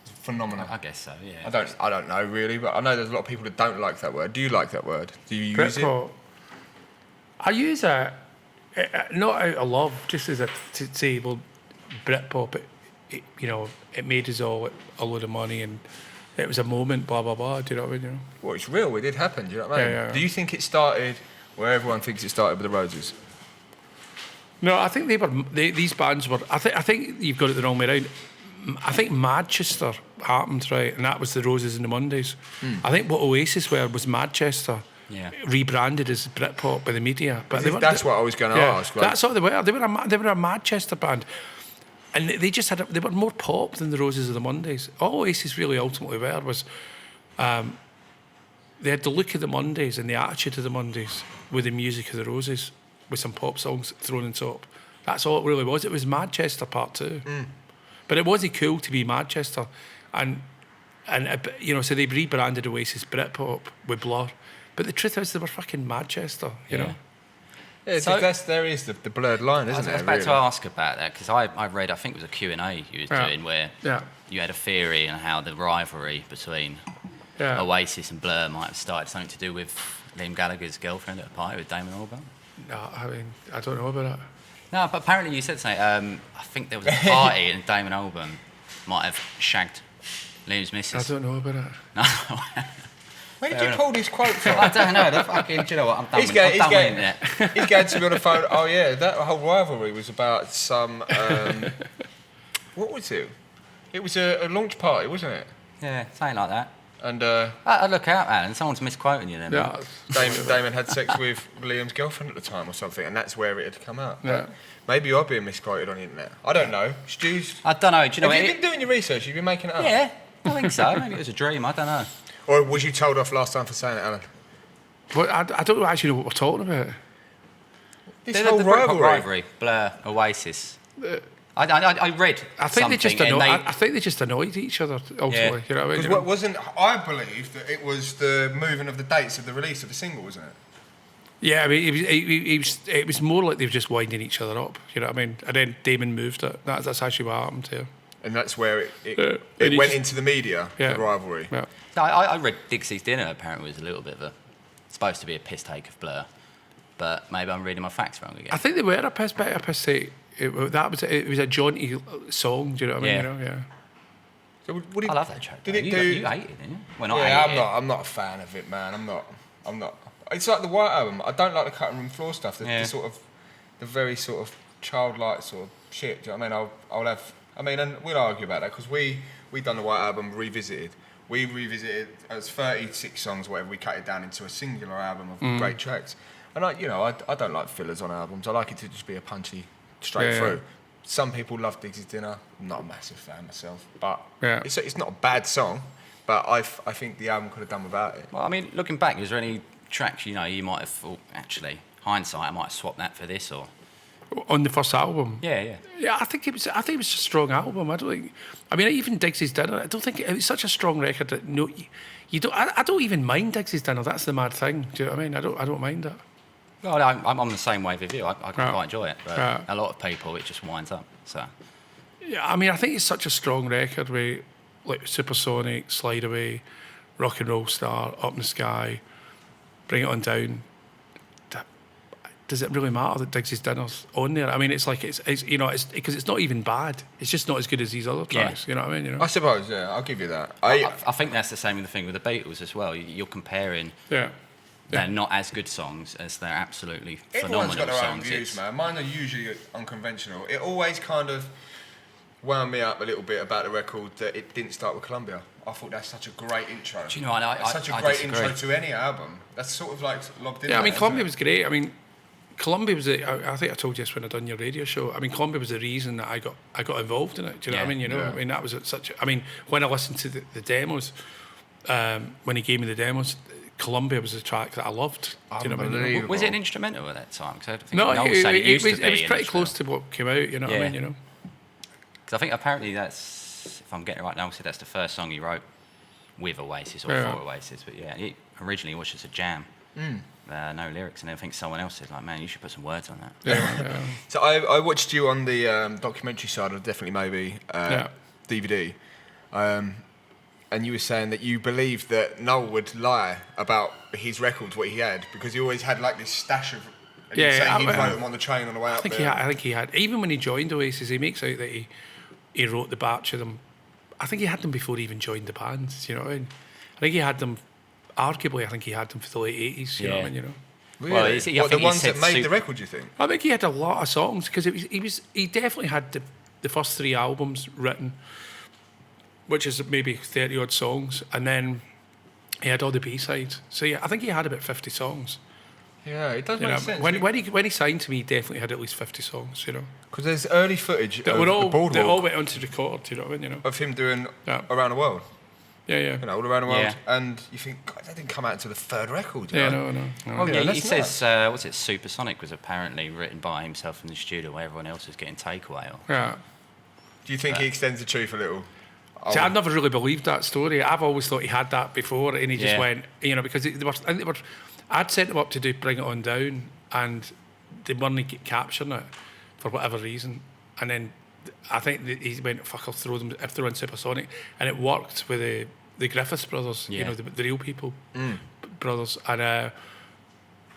It's a phenomenon. I guess so, yeah. I don't know, really, but I know there's a lot of people that don't like that word. Do you like that word? Do you use it? Britpop. I use it, not out of love, just as to say, well, Britpop, it made us all a load of money and it was a moment, blah, blah, blah. Do you know what I mean? You know? Well, it's real. It did happen. Do you know what I mean? Yeah. Do you think it started where everyone thinks it started with the Roses? No, I think these bands were. I think you've got it the wrong way around. I think Manchester happened, right, and that was the Roses and the Mondays. I think what Oasis were was Manchester. Yeah. Rebranded as Britpop by the media, but That's what I was going to ask. Like, that's what they were. They were a Manchester band, and they just they were more pop than the Roses or the Mondays. All Oasis really ultimately were was, they had the look of the Mondays and the attitude of the Mondays with the music of the Roses, with some pop songs thrown on top. That's all it really was. It was Manchester Part 2, but it wasn't cool to be Manchester, and so they rebranded Oasis Britpop with Blur. But the truth is, they were fucking Manchester, you know. Yeah, So- there is the blurred line, isn't I was there? about Really? to ask about that because I read, I think it was a Q&A you was doing where you had a theory on how the rivalry between Oasis and Blur might have started something to do with Liam Gallagher's girlfriend at a party with Damon Albarn. No, I mean, I don't know about that. No, but apparently you said something. I think there was a party and Damon Albarn might have shagged Liam's missus. I don't know about that. No. Where did you pull this quote from? I don't know. The fucking, do you know what? I'm done with it. He's going to be on the phone. Oh yeah, that whole rivalry was about some. What was it? It was a launch party, wasn't it? Yeah, something like that. And Look out, Alan. Someone's misquoting you then. Yeah, Damon had sex with Liam's girlfriend at the time or something, and that's where it had come out. Yeah. Maybe you're being misquoted on the internet. I don't know. Stu's. I don't know. Do you know Have you what? been doing your research? You've been making it up. Yeah, I think so. Maybe it was a dream. I don't know. Or was you told off last time for saying it, Alan? but I don't actually know what we're talking about. This The whole Britpop rivalry. Blur, Oasis. I read. I think they just something and I think they just annoyed each other ultimately. Yeah. You know what I mean? Because what wasn't I believe that it was the moving of the dates of the release of the single, wasn't it? Yeah, I mean, it was more like they were just winding each other up. You know what I mean? And then Damon moved it. That's actually what happened here. And that's where it And went he- into the media, Yeah. the rivalry. Yeah. No, I read Dixie's Dinner. Apparently, was a little bit of a supposed to be a piss take of Blur, but maybe I'm reading my facts wrong again. I think they were a piss take. It was a jaunty song. Do you know what I mean? Yeah. You know, yeah. So what I love that track. Did though. it you, do? You hated it, didn't you? Well, not Yeah, hated it. I'm not a fan of it, man. I'm not. It's like the White Album. I don't like the cutting room floor stuff. The sort of, the very sort of childlike sort of shit. Do you know what I mean? I'll have. I mean, and we'll argue about that because we done the White Album revisited. We revisited as 36 songs, whatever. We cut it down into a singular album of great tracks. And I don't like fillers on albums. I like it to just be a punchy, straight through. Some people love Dixie's Dinner. I'm not a massive fan myself, but it's not a bad song. But I think the album could have done without it. Well, I mean, looking back, is there any tracks you might have thought actually hindsight I might have swapped that for this or? On the first album. Yeah. Yeah, I think it was a strong album. I mean, even Dixie's Dinner. I don't think it was such a strong record that you don't. I don't even mind Dixie's Dinner. That's the mad thing. Do you know what I mean? I don't mind it. Well, I'm on the same wave with you. I quite enjoy it, but a lot of people it just winds up. So. Yeah, I mean, I think it's such a strong record with like Supersonic, Slide Away, Rock and Roll Star, Up in the Sky, Bring It On Down. Does it really matter that Dixie's Dinner's on there? I mean, it's like it's because it's not even bad. It's just not as good as these other tracks. You know what I mean? You know? I suppose, yeah, I'll give you that. I think that's the same with the thing with the Beatles as well. You're comparing. Yeah. They're not as good songs as they're absolutely Everyone's phenomenal got their own songs. views, man. Mine are usually unconventional. It always kind of wound me up a little bit about the record that it didn't start with Columbia. I thought that's such a great intro. Do you know, That's such a great disagree. intro to any album. That's sort of like logged in. Yeah, I there, mean, isn't Columbia it? was great. I mean, Columbia was. I think I told you this when I done your radio show. I mean, Columbia was the reason that I got involved in it. Do you know what I mean? You know, I mean, that was such. I mean, when I listened to the demos, when he gave me the demos, Columbia was a track that I loved. Do you know what I mean? You know? Was it an instrumental at that time? Cause I think No, Noel said it used was to be pretty close to what came out. You know what I mean? You know. Because I think apparently that's, if I'm getting it right now, that's the first song he wrote with Oasis or for Oasis. But yeah, it originally was just a jam. No lyrics, and I think someone else said, like, man, you should put some words on that. So I watched you on the documentary side of Definitely Maybe DVD, and you were saying that you believed that Noel would lie about his records, what he had, because he always had like this stash of. And he'd wrote them on the train on the way up there. I think he had. Even when he joined Oasis, he makes out that he wrote the batch of them. I think he had them before he even joined the band. You know what I mean? I think he had them. Arguably, I think he had them for the late 80s. You know what I mean? You know. Really? Well, the ones that made the record, you think? I think he had a lot of songs because he definitely had the first 3 albums written, which is maybe 30 odd songs, and then he had all the B-sides. So yeah, I think he had about 50 songs. Yeah, it does make sense. When he signed to me, he definitely had at least 50 songs. You know. Because there's early footage that of the Boardwalk. They all went on to record. You know what I mean? You know. Of him doing around the world. Yeah. You know, all around the world. And you think, God, that didn't come out until the 3rd record. Yeah, no. Oh, yeah, he says, what's it, Supersonic was apparently written by himself in the studio where everyone else was getting takeaway. Yeah. Do you think he extends the truth a little? See, I've never really believed that story. I've always thought he had that before, and he just went, you know, because I'd sent him up to do Bring It On Down, and they weren't capturing it for whatever reason. And then I think that he went, fuck, I'll throw in Supersonic, and it worked with the Griffiths brothers, you know, the real people brothers, and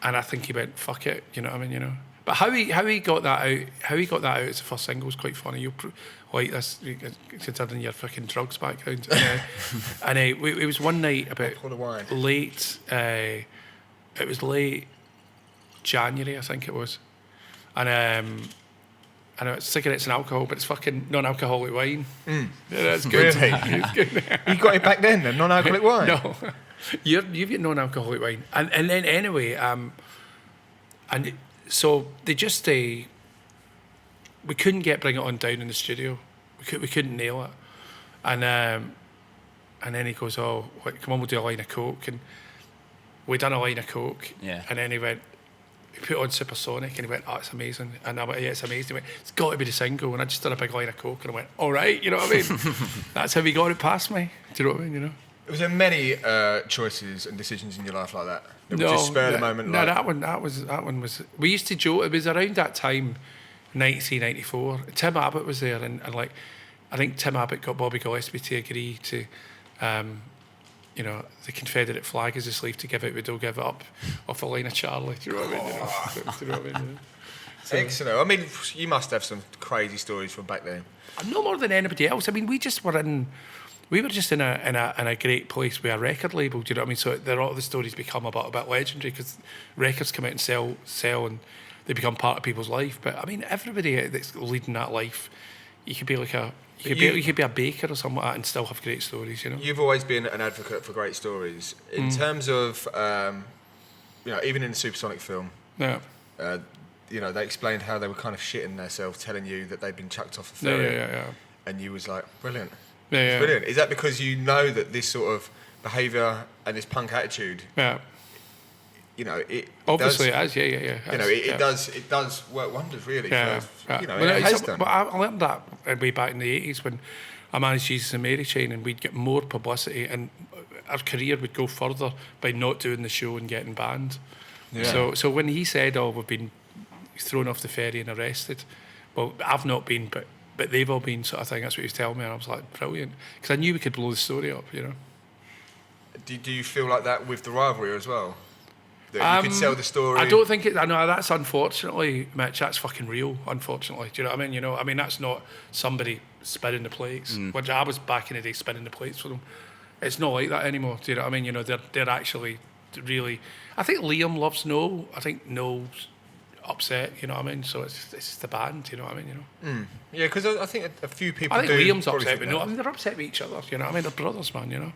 I think he went, fuck it, you know what I mean, you know. But how he got that out as the first single was quite funny. You'll like this, considering your fucking drugs background. And it was one night about late. It was late January, I think it was, and I know it's cigarettes and alcohol, but it's fucking non-alcoholic wine. Yeah, that's good. Really? It's good. You got it back then, non-alcoholic wine? No, you've got non-alcoholic wine, and then anyway, and so they just we couldn't Bring It On Down in the studio. We couldn't nail it, and then he goes, oh, come on, we'll do a line of coke, and we done a line of coke, and then he went. He put on Supersonic and he went, oh, it's amazing. And I went, yeah, it's amazing. He went, it's got to be the single. And I just done a big line of coke and I went, all right, you know what I mean? That's how he got it past me. Do you know what I mean? You know. Was there many choices and decisions in your life like that? That would just spur the moment? No, that one was. We used to joke. It was around that time, 1994. Tim Abbott was there, and like, I think Tim Abbott got Bobby Gillespie to agree to. You know, the Confederate flag as a sleeve to give it, we don't give it up, off a line of Charlie. Do you know what I mean? Do you know what I mean? So, excellent. I mean, you must have some crazy stories from back then. No more than anybody else. I mean, we were just in a great place with a record label. Do you know what I mean? So all the stories become a bit legendary because records come out and sell, and they become part of people's life. But I mean, everybody that's leading that life, you could be like you could be a baker or something like that and still have great stories, you know. You've always been an advocate for great stories. In terms of, you know, even in the Supersonic film, you know, they explained how they were kind of shitting themselves, telling you that they'd been chucked off a ferry, and you was like, brilliant, brilliant. Is that because you know that this sort of behaviour and this punk attitude, you know, it obviously does, it is, you know, it does work wonders, really. For, you know, it has done. But I learned that way back in the 80s when I managed Jesus and Mary Chain, and we'd get more publicity, and our career would go further by not doing the show and getting banned. So when he said, "Oh, we've been thrown off the ferry and arrested," well, I've not been, but they've all been, sort of thing. That's what he was telling me, and I was like, brilliant, because I knew we could blow the story up, you know. Do you feel like that with the rivalry as well? That you could sell the story? I don't think it. I know that's unfortunately, Mitch. That's fucking real. Unfortunately, do you know what I mean? You know, I mean that's not somebody spinning the plates. Which I was back in the day spinning the plates for them. It's not like that anymore. Do you know what I mean? You know, they're actually really. I think Liam loves Noel. I think Noel's upset. You know what I mean? So it's just the band. You know what I mean? You know. Yeah, because I think a few people. I think Liam's upset with Noel. I mean, they're upset with each other. You know what I mean? They're brothers, man. You know.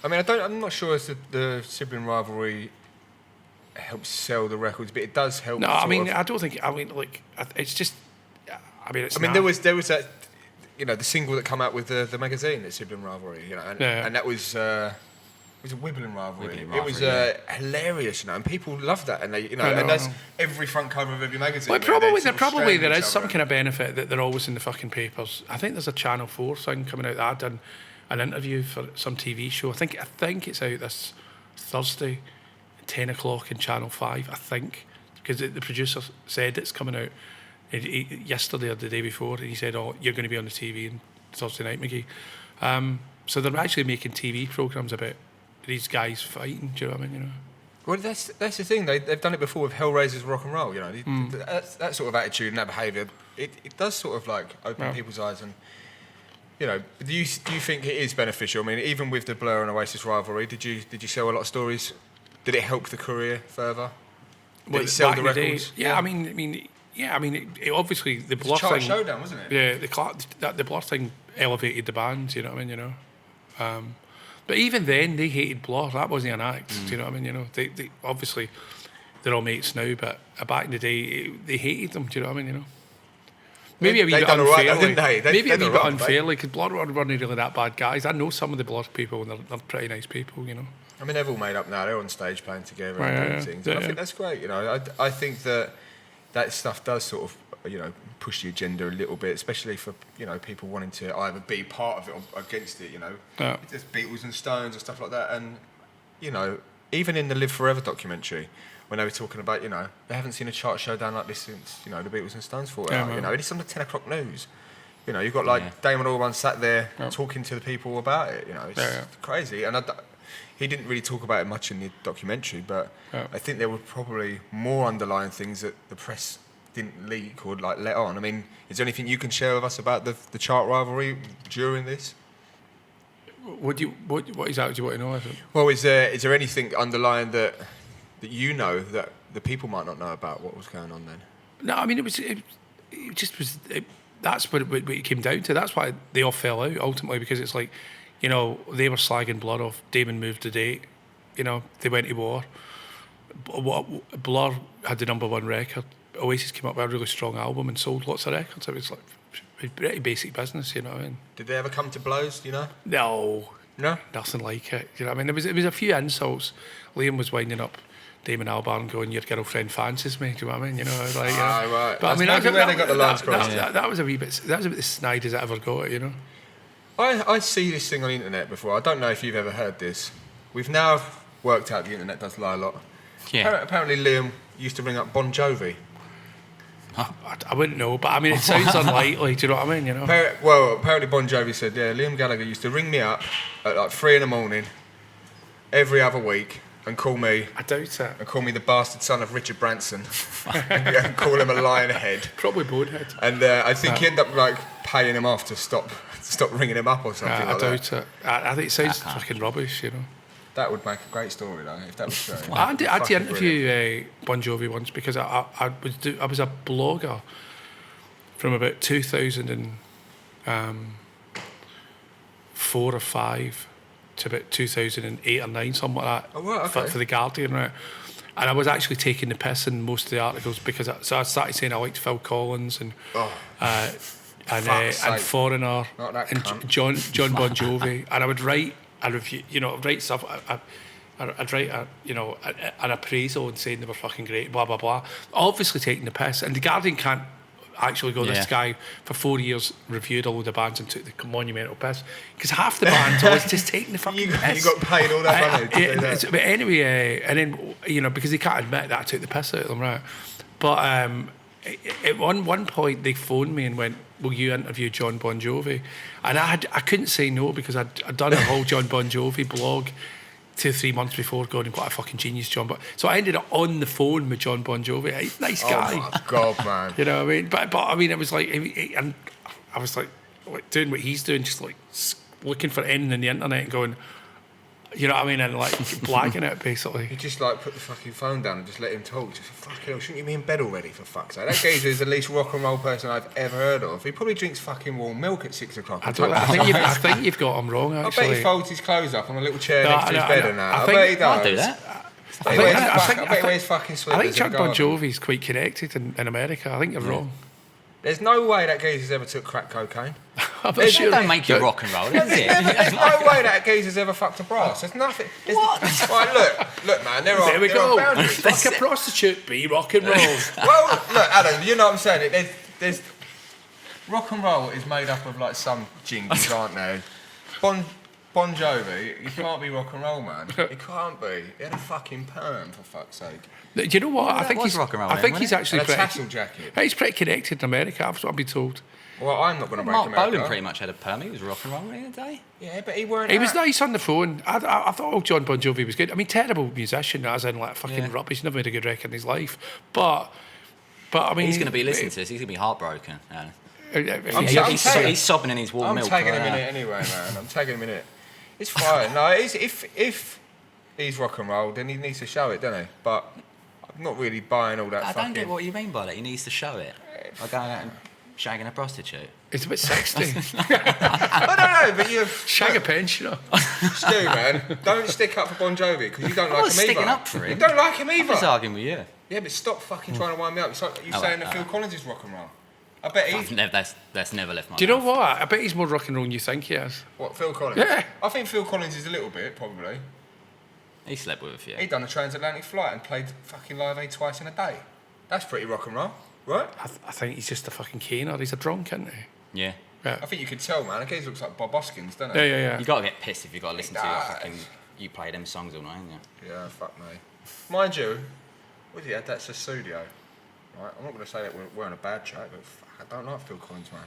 I mean, I'm not sure as the sibling rivalry helps sell the records, but it does help. No, I mean, I don't think. I mean, like, it's just. I mean, it's. I mean, there was that, you know, the single that came out with the magazine, the Sibling Rivalry, you know, and that was was a Wibbling rivalry. Wibbling It was rivalry, hilarious, you know, and people loved that, and they, you know, I know. and that's every front cover of every magazine. Well, where probably they sort of there strain is each some other kind of benefit that they're always in the fucking papers. I think there's a Channel 4 thing coming out that I've done an interview for some TV show. I think it's out this Thursday, 10 o'clock in Channel 5, I think, because the producer said it's coming out yesterday or the day before, and he said, "Oh, you're going to be on the TV on Thursday night, McGee." So they're actually making TV programmes about these guys fighting. Do you know what I mean? You know. Well, that's the thing. They've done it before with Hellraiser's Rock and Roll. You know, that sort of attitude and that behaviour, it does sort of like open people's eyes. And you know, do you think it is beneficial? I mean, even with the Blur and Oasis rivalry, did you sell a lot of stories? Did it help the career further? Did it sell the records? Yeah, I mean, it obviously the Blur Chart thing. showdown, wasn't it? Yeah, the Blur thing elevated the band. You know what I mean? You know. But even then, they hated Blur. That wasn't an act. Do you know what I mean? You know, they obviously they're all mates now, but back in the day, they hated them. Do you know what I mean? You know, maybe a wee bit unfairly. Maybe a wee bit unfairly, because Blur weren't really that bad guys. I know some of the Blur people, and they're pretty nice people. You know. I mean, they've all made up now. They're on stage playing together and doing things. And I think that's great. You know, I think that stuff does sort of, you know, push the agenda a little bit, especially for, you know, people wanting to either be part of it or against it. You know, there's Beatles and Stones and stuff like that. And you know, even in the Live Forever documentary, when they were talking about, you know, they haven't seen a chart showdown like this since, you know, the Beatles and Stones fought out. You know, it's on the 10 o'clock news. You know, you've got like Damon Albarn sat there talking to the people about it. You know, it's crazy. And he didn't really talk about it much in the documentary, but I think there were probably more underlying things that the press didn't leak or like let on. I mean, is there anything you can share with us about the chart rivalry during this? What exactly do you want to know? Well, is there anything underlying that you know that the people might not know about what was going on then? No, I mean it just was. That's what it came down to. That's why they all fell out ultimately, because it's like, you know, they were slagging Blur off. Damon moved the date. You know, they went to war. Blur had the #1 record. Oasis came up with a really strong album and sold lots of records. It was like pretty basic business, you know what I mean? Did they ever come to blows, you know? No, nothing like it. You know what I mean? It was a few insults. Liam was winding up Damon Albarn going, "Your girlfriend fancies me." Do you know what I mean? You know, like, right. But that's I mean, where they got the lines crossed. That was a wee bit. That was a bit as snide as I ever got it. You know. I see this thing on the internet before. I don't know if you've ever heard this. We've now worked out the internet does lie a lot. Yeah. Apparently Liam used to ring up Bon Jovi. I wouldn't know, but I mean, it sounds unlikely. Do you know what I mean? You know. Apparently Bon Jovi said, yeah, Liam Gallagher used to ring me up at like 3 a.m. every other week and call me. I doubt it. And call me the bastard son of Richard Branson, and call him a lion head. Probably bonehead. And I think he ended up like paying him off to stop ringing him up or something like that. I doubt it. I think it sounds fucking rubbish. You know. That would make a great story, though, if that was true. I had to interview Bon Jovi once because I was a blogger from about 2004 or 5 to about 2008 or 9, something like that. Oh, right, okay. For The Guardian, right? And I was actually taking the piss in most of the articles because I started saying I liked Phil Collins and Foreigner and John Bon Jovi, and I would write a review, you know, write stuff. I'd write an appraisal and saying they were fucking great, blah blah blah. Obviously taking the piss, and the Guardian can't actually go. This guy for 4 years reviewed a load of bands and took the monumental piss because half the bands was just taking the fucking piss. You got paid all that money to do that. But anyway, and then you know, because they can't admit that I took the piss out of them, right? But at one point they phoned me and went, "Will you interview John Bon Jovi?" And I couldn't say no because I'd done a whole John Bon Jovi blog 2 or 3 months before, going, "What a fucking genius, John." But so I ended up on the phone with John Bon Jovi. Nice guy. Oh my God, man. You know what I mean? But I mean, it was like, and I was like doing what he's doing, just like looking for anything on the internet and going, you know what I mean, and like blagging it basically. You just like put the fucking phone down and just let him talk. Just fuck hell, shouldn't you be in bed already, for fuck's sake? That geezer is the least rock and roll person I've ever heard of. He probably drinks fucking warm milk at 6 o'clock. I think you've got him wrong, actually. I bet he folds his clothes up on a little chair next to his bed and that. I bet he does. I'll do that. I bet he wears fucking slippers. I think John Bon Jovi's quite connected in America. I think you're wrong. There's no way that geezer's ever took crack cocaine. I'm not There's- sure. That don't make you rock and roll, does it? There's no way that a geezer's ever fucked a brass. There's nothing. What? Right, look, man. There There we are go. boundaries. Fuck a prostitute, be rock and roll. Well, look, Adam, you know what I'm saying. There's rock and roll is made up of like some jingles, aren't there? Bon Jovi, you can't be rock and roll, man. You can't be. He had a fucking perm, for fuck's sake. Do you know what? I that think was he's rock and roll I then, think wasn't he's it? actually And a pretty. tassel jacket. He's pretty connected in America. That's what I've been told. Well, I'm not going to break Mark America. Bolan pretty much had a perm. He was rock and roll in the day. Yeah, but he weren't. He was that. nice on the phone. I thought John Bon Jovi was good. I mean, terrible musician, as in like fucking Yeah. rubbish. Never made a good record in his life. But I mean, He's going to be listening to this. He's going to be heartbroken. I'm He's tagging- sobbing in his warm I'm milk. tagging him right in now. it anyway, man. I'm tagging him in it. It's fine. No, if he's rock and roll, then he needs to show it, doesn't he? But I'm not really buying all that I fucking... don't get what you mean by that. He needs to show it. By going out and shagging a prostitute. it's a bit sexy. I don't know, but you've... Shag a pensioner. Stu, man, don't stick up for Bon Jovi because you don't I like was him either. sticking up for him. You don't like him I'm just either. arguing with you. Yeah, but stop fucking trying to wind me up. It's like you Oh, saying right, that Phil Collins is rock and roll. I bet he's... That's never left my Do you know mouth. what? I bet he's more rock and roll than you think he is. What, Phil Collins? Yeah. I think Phil Collins is a little bit, probably. He slept with a few. He done a transatlantic flight and played fucking Live Aid twice in a day. That's pretty rock and roll, right? I think he's just a fucking caner. He's a drunk, isn't he? Yeah. Yeah. I think you could tell, man. The geezer looks like Bob Hoskins, doesn't he? Yeah. You got to get pissed if you got to listen to your does. fucking... You play them songs all night, ain't you? Yeah, fuck me. Mind you, with you, that's a studio. Right? I'm not going to say that we're on a bad track, but fuck, I don't like Phil Collins, man.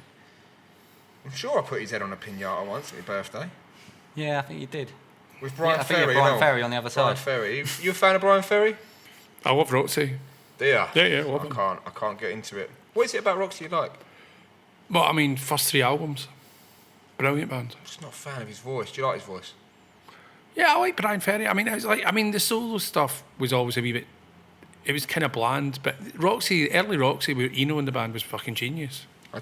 I'm sure I put his head on a pinata once at his birthday. Yeah, I think you did. With Brian I think Ferry. you had Brian and all. Ferry on the other Brian side. Ferry. You a fan of Brian Ferry? I love Roxy. Do you? Yeah, love him. I can't get into it. What is it about Roxy you like? Well, I mean, first 3 albums. Brilliant band. I'm just not a fan of his voice. Do you like his voice? Yeah, I like Brian Ferry. I mean, the solo stuff was always a wee bit. It was kind of bland, but early Roxy with Eno in the band was fucking genius. I'm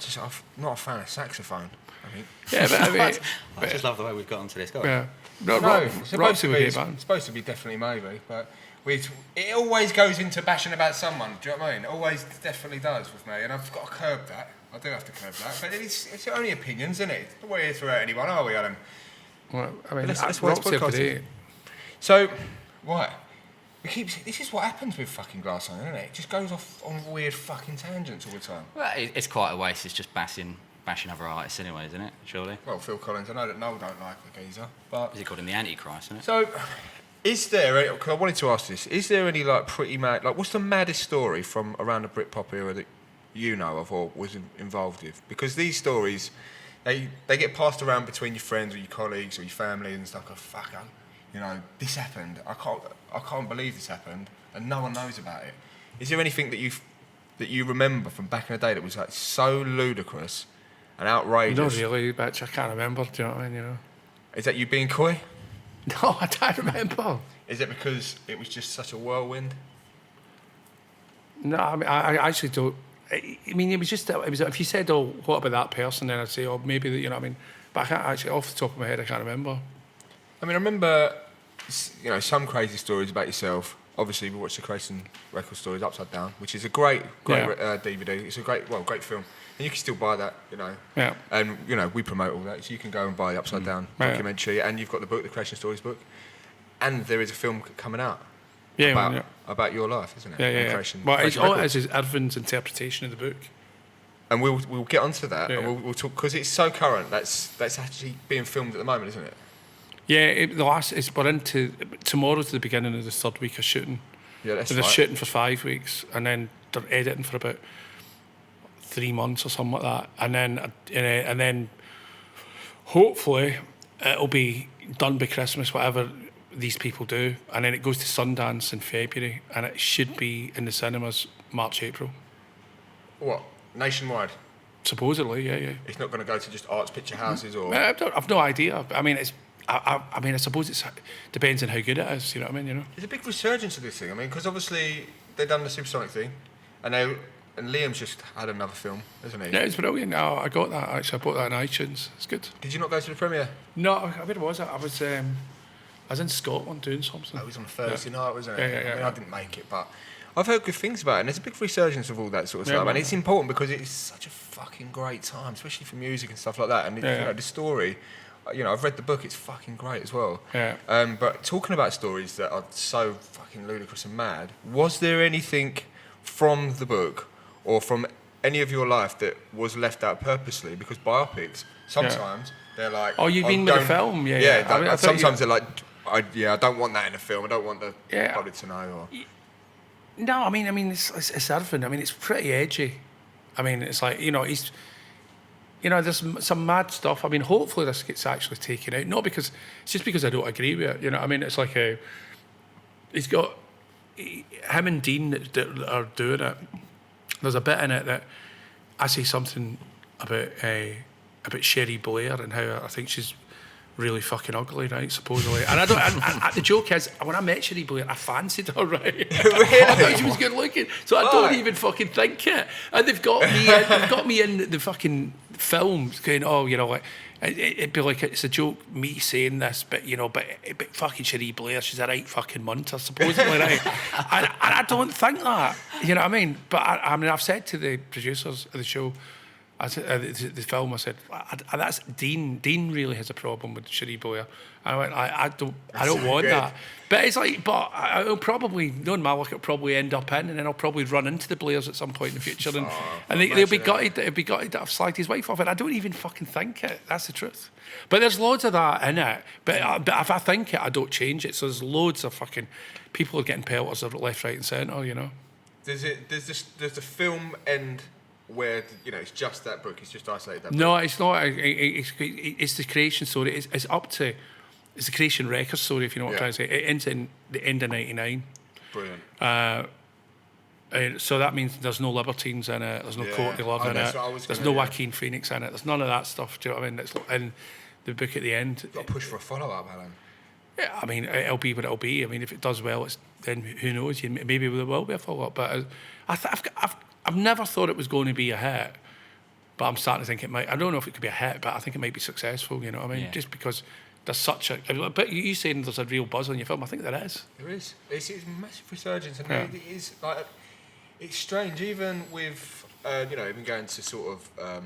not a fan of saxophone. I mean, Yeah, but I mean, I just love the way we've got onto this. Go on. yeah. No, no, it's supposed Roxy to was be. a It's great band. supposed to be definitely maybe, but it always goes into bashing about someone. Do you know what I mean? It always definitely does with me, and I've got to curb that. I do have to curb that, but it's only opinions, isn't it? We're here to hurt anyone, are we, Adam? Well, I mean, That's why it's Roxy up to podcasting. date. So, right. This is what happens with fucking Glass Onion, isn't it? It just goes off on weird fucking tangents all the time. Well, it's quite a waste. It's just bashing other artists anyway, isn't it? Surely. Well, Phil Collins, I know that Noel don't like the geezer, but... Is he called him the Antichrist, isn't it? So, is there, because I wanted to ask this, is there any like pretty mad, like what's the maddest story from around the Britpop era that you know of or was involved with? Because these stories, they get passed around between your friends or your colleagues or your family and stuff. Go, fuck, you know, this happened. I can't believe this happened, and no one knows about it. Is there anything that you remember from back in the day that was like so ludicrous and outrageous? Not really, bitch. I can't remember. Do you know what I mean? You know. Is that you being coy? No, I don't remember. Is it because it was just such a whirlwind? No, I mean, I actually don't. I mean, it was just. It was. If you said, "Oh, what about that person?" then I'd say, "Oh, maybe that." You know what I mean? But I can't actually, off the top of my head, I can't remember. I mean, I remember, you know, some crazy stories about yourself. Obviously, we watched the Creation Record Stories Upside Down, which is a great Yeah. DVD. It's a great film, and you can still buy that, you know. Yeah. And you know, we promote all that, so you can go and buy the Upside Down Yeah. documentary, and you've got the book, the Creation Stories book, and there is a film coming out Yeah, about, yeah. about your life, isn't it? Yeah, And yeah. Creation, Well, it's Creation all it Records. is Irvin's interpretation of the book. And we'll get onto that, Yeah. and we'll talk because it's so current. That's actually being filmed at the moment, isn't it? Yeah, we're into tomorrow's the beginning of the third week of shooting. Yeah, that's So they're right. shooting for 5 weeks, and then they're editing for about 3 months or something like that, and then hopefully it'll be done by Christmas, whatever these people do, and then it goes to Sundance in February, and it should be in the cinemas March, April, What? Nationwide. supposedly. Yeah. It's not going to go to just arts picture houses or. I've no idea. I mean, I suppose it depends on how good it is. You know what I mean? You know. There's a big resurgence of this thing. I mean, because obviously they've done the Supersonic thing, and Liam's just had another film, isn't he? Yeah, it's brilliant. I got that actually. I bought that on iTunes. It's good. Did you not go to the premiere? No, where was it? I was in Scotland doing something. It was on a Thursday night, wasn't it? Yeah. I mean, I didn't make it, but I've heard good things about it, and there's a big resurgence of all that sort of stuff, and it's important because it's such a fucking great time, especially for music and stuff like that. And the story, I've read the book; it's fucking great as well. Yeah. But talking about stories that are so fucking ludicrous and mad, was there anything from the book or from any of your life that was left out purposely? Because biopics sometimes they're like, oh, you mean with the film? Yeah. Sometimes they're like, I don't want that in a film. I don't want the public to know. Or no, I mean, it's everything. I mean, it's pretty edgy. I mean, it's like, he's, there's some mad stuff. I mean, hopefully this gets actually taken out. Not because, it's just because I don't agree with it. I mean, it's like he's got, him and Dean that are doing it. There's a bit in it that I say something about Sherry Blair and how I think she's really fucking ugly, right, supposedly. And I don't. And the joke is, when I met Sherry Blair, I fancied her, right? Really? I thought she was good looking, so I don't even fucking think it. And they've got me in the fucking films, going, like it'd be like it's a joke me saying this, but but fucking Sherry Blair, she's a right fucking munter, supposedly, right? And I don't think that, you know what I mean? But I mean, I've said to the producers of the show. I said, the film, I said, that's Dean. Dean really has a problem with Sherry Blair. And I went, I don't want that. But it's like, but I'll probably, knowing my luck, it'll probably end up in, and then I'll probably run into the Blairs at some point in the future, and they'll be gutted. They'll be gutted that I've slagged his wife off, and I don't even fucking think it. That's the truth. But there's loads of that in it. But if I think it, I don't change it. So there's loads of fucking people are getting pelters left, right, and centre. Does the film end where it's just that book? It's just isolated that book? No, it's not. It's the creation story. It's up to. It's the creation record story, if you know what I'm trying to say. It ends in the end of '99. Brilliant. So that means there's no libertines in it. There's no Courtney Love in it. There's no Joaquin Phoenix in it. There's none of that stuff. Do you know what I mean? It's in the book at the end. You've got to push for a follow-up, Alan. Yeah, I mean, it'll be what it'll be. I mean, if it does well, then who knows? Maybe there will be a follow-up. But I've never thought it was going to be a hit, but I'm starting to think it might. I don't know if it could be a hit, but I think it might be successful. You know what I mean? Yeah. Just because there's such a. But you saying there's a real buzz on your film? I think there is. There is. It's a massive resurgence, and it is like it's strange. Even with even going to sort of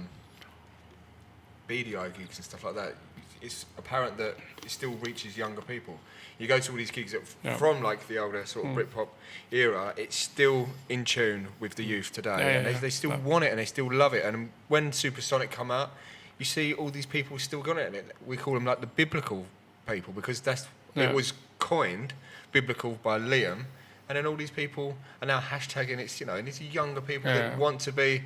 BDI gigs and stuff like that, it's apparent that it still reaches younger people. You go to all these gigs from like the older sort of Britpop era, it's still in tune with the youth today. And they still want it and they still love it. And when Supersonic come out, you see all these people still got it. And we call them like the biblical people because it was coined biblical by Liam. And then all these people are now hashtagging it, and it's younger people that want to be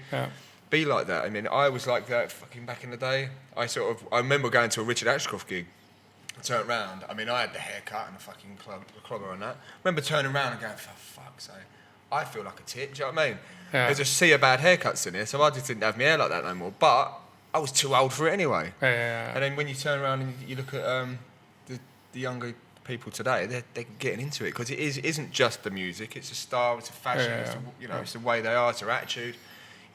like that. I mean, I was like that fucking back in the day. I remember going to a Richard Ashcroft gig. I turned around. I mean, I had the haircut and the fucking clobber on that. I remember turning around and going, for fuck's sake, I feel like a tit. Do you know what I mean? Yeah. There's a sea of bad haircuts in here, so I just didn't have my hair like that no more. But I was too old for it anyway. And then when you turn around and you look at the younger people today, they're getting into it because it isn't just the music. It's a style. It's a fashion. It's the way they are. It's their attitude.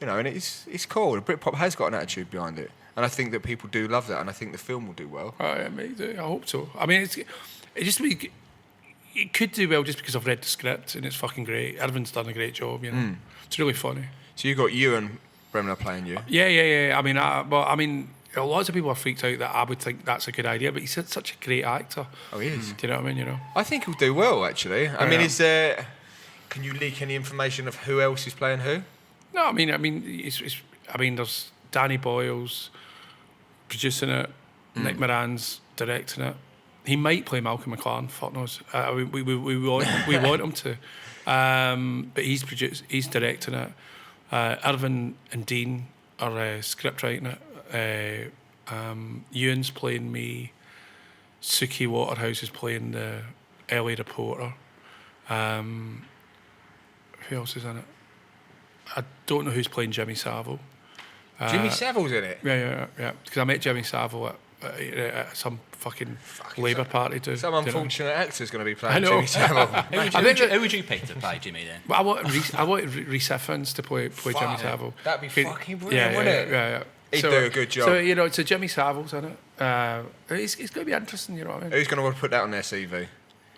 And it's cool. Britpop has got an attitude behind it. And I think that people do love that, and I think the film will do well. Oh, yeah, maybe. I hope so. I mean, it could do well just because I've read the script, and it's fucking great. Irvin's done a great job, It's really funny. So you got Ewan Bremner playing you? Yeah. I mean, lots of people are freaked out that I would think that's a good idea, but he's such a great actor. Oh, he is. Do you know what I mean? I think he'll do well, actually. I mean, can you leak any information of who else is playing who? No, I mean, there's Danny Boyle's producing it, Nick Moran's directing it. He might play Malcolm McLaren, fuck knows. We want him to. But he's directing it. Irvin and Dean are script writing it. Ewan's playing me. Suki Waterhouse is playing the LA reporter. Who else is in it? I don't know who's playing Jimmy Savile. Jimmy Savile's in it? Yeah. Because I met Jimmy Savile at some fucking Labour party too. Some unfortunate actor's going to be playing Jimmy Savile. Who would you pick to play Jimmy then? Well, I want Rhys Ifans to play Jimmy Savile. That'd be fucking brilliant, wouldn't it? Yeah. He'd do a good job. So Jimmy Savile's in it. It's going to be interesting, you know what I mean? Who's going to want to put that on their CV?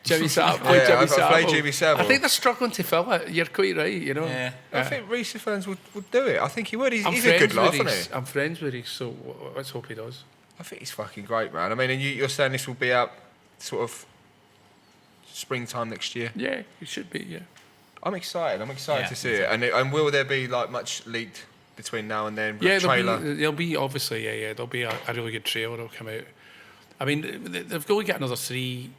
Jimmy Savile. I played Jimmy Savile. I think they're struggling to fill it. You're quite right, you know. Yeah. I think Reese fans would do it. I think he would. He's a good laugh, isn't he? I'm friends with Reese, so let's hope he does. I think he's fucking great, man. I mean, and you're saying this will be out sort of springtime next year? Yeah, it should be, yeah. I'm excited to see it. And will there be like much leaked between now and then? Yeah, trailer? there'll be obviously, yeah. There'll be a really good trailer that'll come out. I mean, they've only got another 3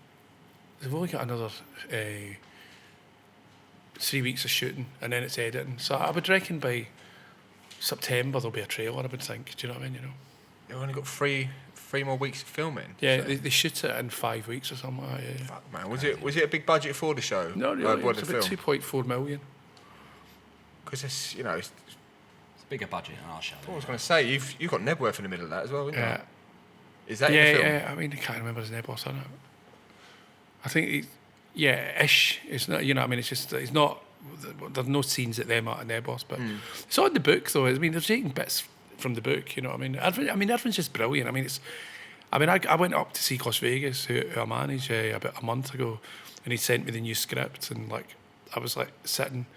weeks of shooting, and then it's editing. So I would reckon by September there'll be a trailer, I would think. Do you know what I mean? You know, You've only got three more weeks of filming. yeah, so. they shoot it in 5 weeks or something like that. Yeah. Fuck, man. Was it a big budget for the show? No, really, What it's the about film? 2.4 million. Because it's, you know, It's a bigger budget than our show. I was going to say you've got Nebworth in the middle of that as well, haven't you? Yeah. Is that in the film? Yeah. I mean, I can't remember his name, boss, I don't know. I think, ish. It's not, you know, I mean, it's just, it's not, there's no scenes at them at Nebos, but it's on the book, though. I mean, they're taking bits from the book, you know what I mean? Irvin's just brilliant. I went up to see Las Vegas, who I managed about a month ago, and he sent me the new script, and, like, I was, like, sitting,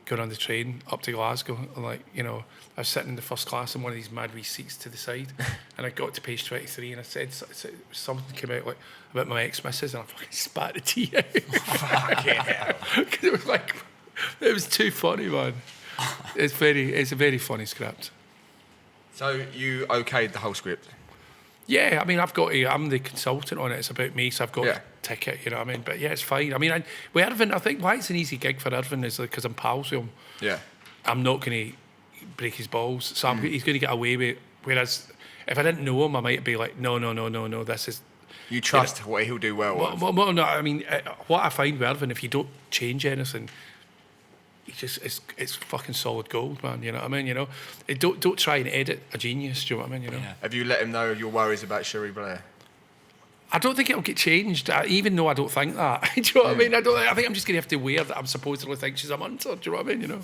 going on the train up to Glasgow, and, like, you know, I was sitting in the first class in one of these mad wee seats to the side, and I got to page 23, and I said something came out like about my ex-missus, and I fucking spat the tea out. Fucking hell. 'Cause it was like, it was too funny, man. It's a very funny script. So you okayed the whole script? Yeah, I mean, I'm the consultant on it. It's about me, so I've got Yeah. to tick it, you know what I mean? But yeah, it's fine. I mean, with Irvin, I think why it's an easy gig for Irvin is because I'm pals with him. Yeah. I'm not going to break his balls, so he's going to get away with it. Whereas if I didn't know him, I might be like, no, this is... You trust what he'll do well with? Well, no, I mean, what I find with Irvin, if you don't change anything, it's fucking solid gold, man, you know what I mean, you know? Don't try and edit a genius, do you know what I mean, you know? Yeah. Have you let him know your worries about Cherie Blair? I don't think it'll get changed, even though I don't think that. Do you know what I mean? I think I'm just going to have to wear that I'm supposedly think she's a munter. Do you know what I mean? You know.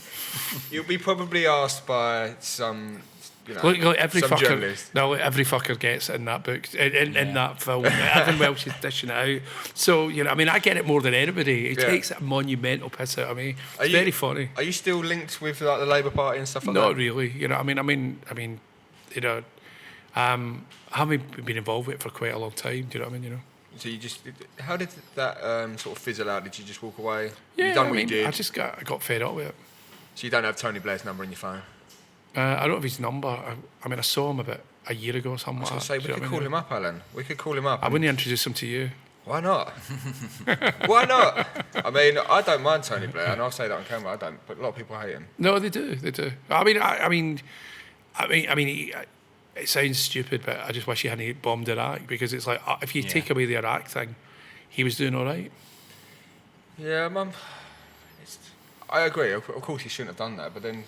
You'll be probably asked by some, you know, Look, every some fucker. journalist. No, every fucker gets it in that book, in that film. Evan Welsh is dishing it out. So you know, I mean, I get it more than anybody. It takes a monumental piss out of me. It's very funny. Are you still linked with like the Labour Party and stuff like that? Not really. You know, I mean, you know, I haven't been involved with it for quite a long time. Do you know what I mean? You know. So you just, how did that sort of fizzle out? Did you just walk away? Yeah, you done what you did. I got fed up with it. So you don't have Tony Blair's number in your phone? I don't have his number. I mean, I saw him about a year ago or something. I was going to say, we could call him up, Alan. We could call him up. I wouldn't introduce him to you. Why not? Why not? I mean, I don't mind Tony Blair, and I'll say that on camera. I don't, but a lot of people hate him. No, they do. I mean, it sounds stupid, but I just wish he hadn't bombed Iraq, because it's like, if you take away the Iraq thing, he was doing all right. Yeah, Mum. I agree. Of course, he shouldn't have done that. But then,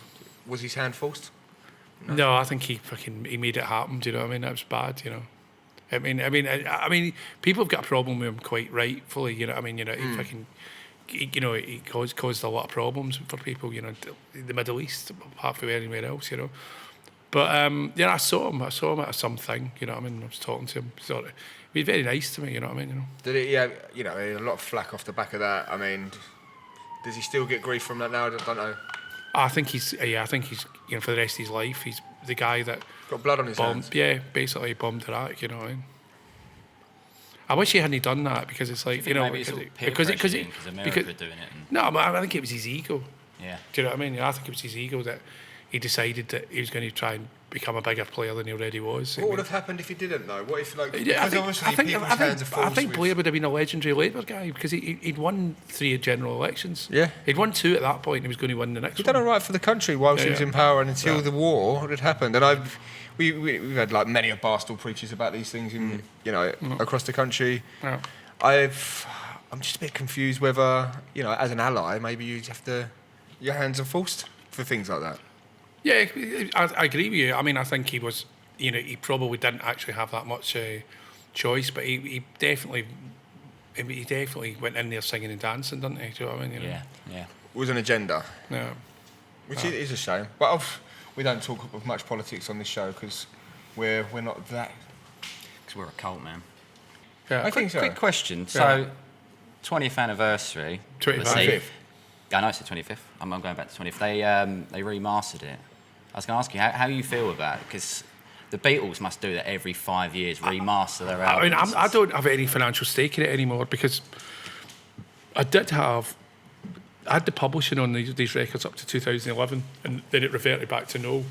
was his hand forced? No, I think he made it happen. Do you know what I mean? That was bad. You know. I mean, people have got a problem with him quite rightfully. You know what I mean? You know, he fucking, you know, he caused a lot of problems for people. You know, the Middle East, apart from anywhere else. You know. But yeah, I saw him at something. You know what I mean? I was talking to him. Sort of, he was very nice to me. You know what I mean? You know. Did he? Yeah, you know, a lot of flack off the back of that. I mean, does he still get grief from that now? I don't know. I think he's, you know, for the rest of his life, he's the guy that got blood on his hands. Yeah, basically bombed Iraq. You know what I mean? I wish he hadn't done that, because it's like, you know, because America doing it. No, I think it was his ego. Yeah. Do you know what I mean? I think it was his ego that he decided that he was going to try and become a bigger player than he already was. What would have happened if he didn't, though? What if, like, I think Blair would have been a legendary Labour guy, because he'd won 3 general elections. Yeah. He'd won 2 at that point, and he was going to win the next He'd one. done all right for the country whilst he was in power, and until the war had happened. And we've had like many a Barstool preaches about these things in across the country. Yeah. I'm just a bit confused whether, you know, as an ally, maybe you have to, your hands are forced for things like that. Yeah, I agree with you. I mean, I think he was, you know, he probably didn't actually have that much choice, but he definitely went in there singing and dancing, didn't he? Do you know what I mean? You know? Yeah. It was an agenda. Yeah. Which is a shame. But we don't talk of much politics on this show because we're not that. Because we're a cult, man. Yeah. I think so. Quick question. Yeah. So, 20th anniversary. 25th. Yeah, I know it's the 25th. I'm going back to 20th. They remastered it. I was going to ask you how you feel about it, because the Beatles must do that every 5 years, remaster their albums. I mean, I don't have any financial stake in it anymore, because I had the publishing on these records up to 2011, and then it reverted back to no.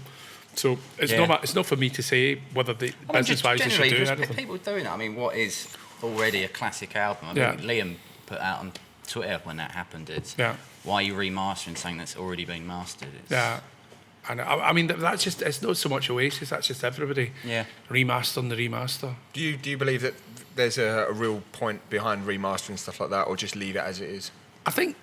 So it's not for me to say whether the business-wise they should do anything. People doing it. I mean, what is already a classic album? I mean, Liam put out on Twitter when that happened, why are you remastering something that's already been mastered? And I mean, that's just, it's not so much Oasis, that's just everybody remastering the remaster. Do you believe that there's a real point behind remastering stuff like that, or just leave it as it is? I think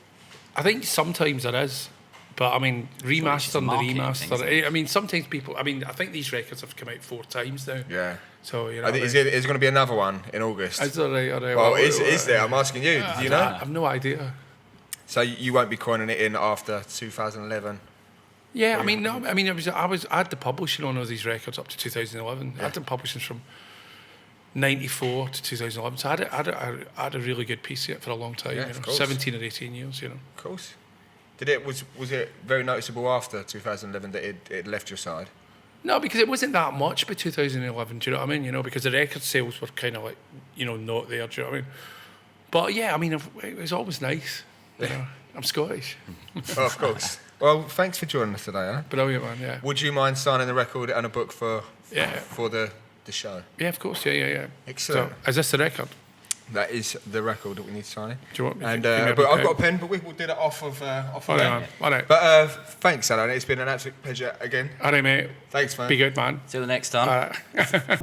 sometimes there is, but I mean, remastering the remaster. I mean, sometimes people. I mean, I think these records have come out 4 times now. Yeah. So you know, is there going to be another one in August? Is there? Right. Well, is there? I'm asking you. Do you know? I have no idea. So you won't be coining it in after 2011? Yeah, I mean, no. I mean, I had the publishing on all these records up to 2011. I had the publishing from 94 to 2011. So I had a really good piece of it for a long time. Yeah, you know, of course. 17 or 18 years. You know. Of course. Was it very noticeable after 2011 that it left your side? No, because it wasn't that much by 2011. Do you know what I mean? You know, because the record sales were kind of like, you know, not there. Do you know what I mean? But yeah, I mean, it was always nice. You know, I'm Scottish. Oh, of course. Well, thanks for joining us today, Alan. Brilliant, man. Yeah. Would you mind signing the record and a book for the show? Yeah, of course. Yeah. Excellent. So, is this the record? That is the record that we need to sign. Do you want me to and give me a but I've pen? got a pen, but we will do that off of All there. right, man. All right. But thanks, Alan. It's been an absolute pleasure again. All right, mate. Thanks, man. Be good, man. Till the next time. All right.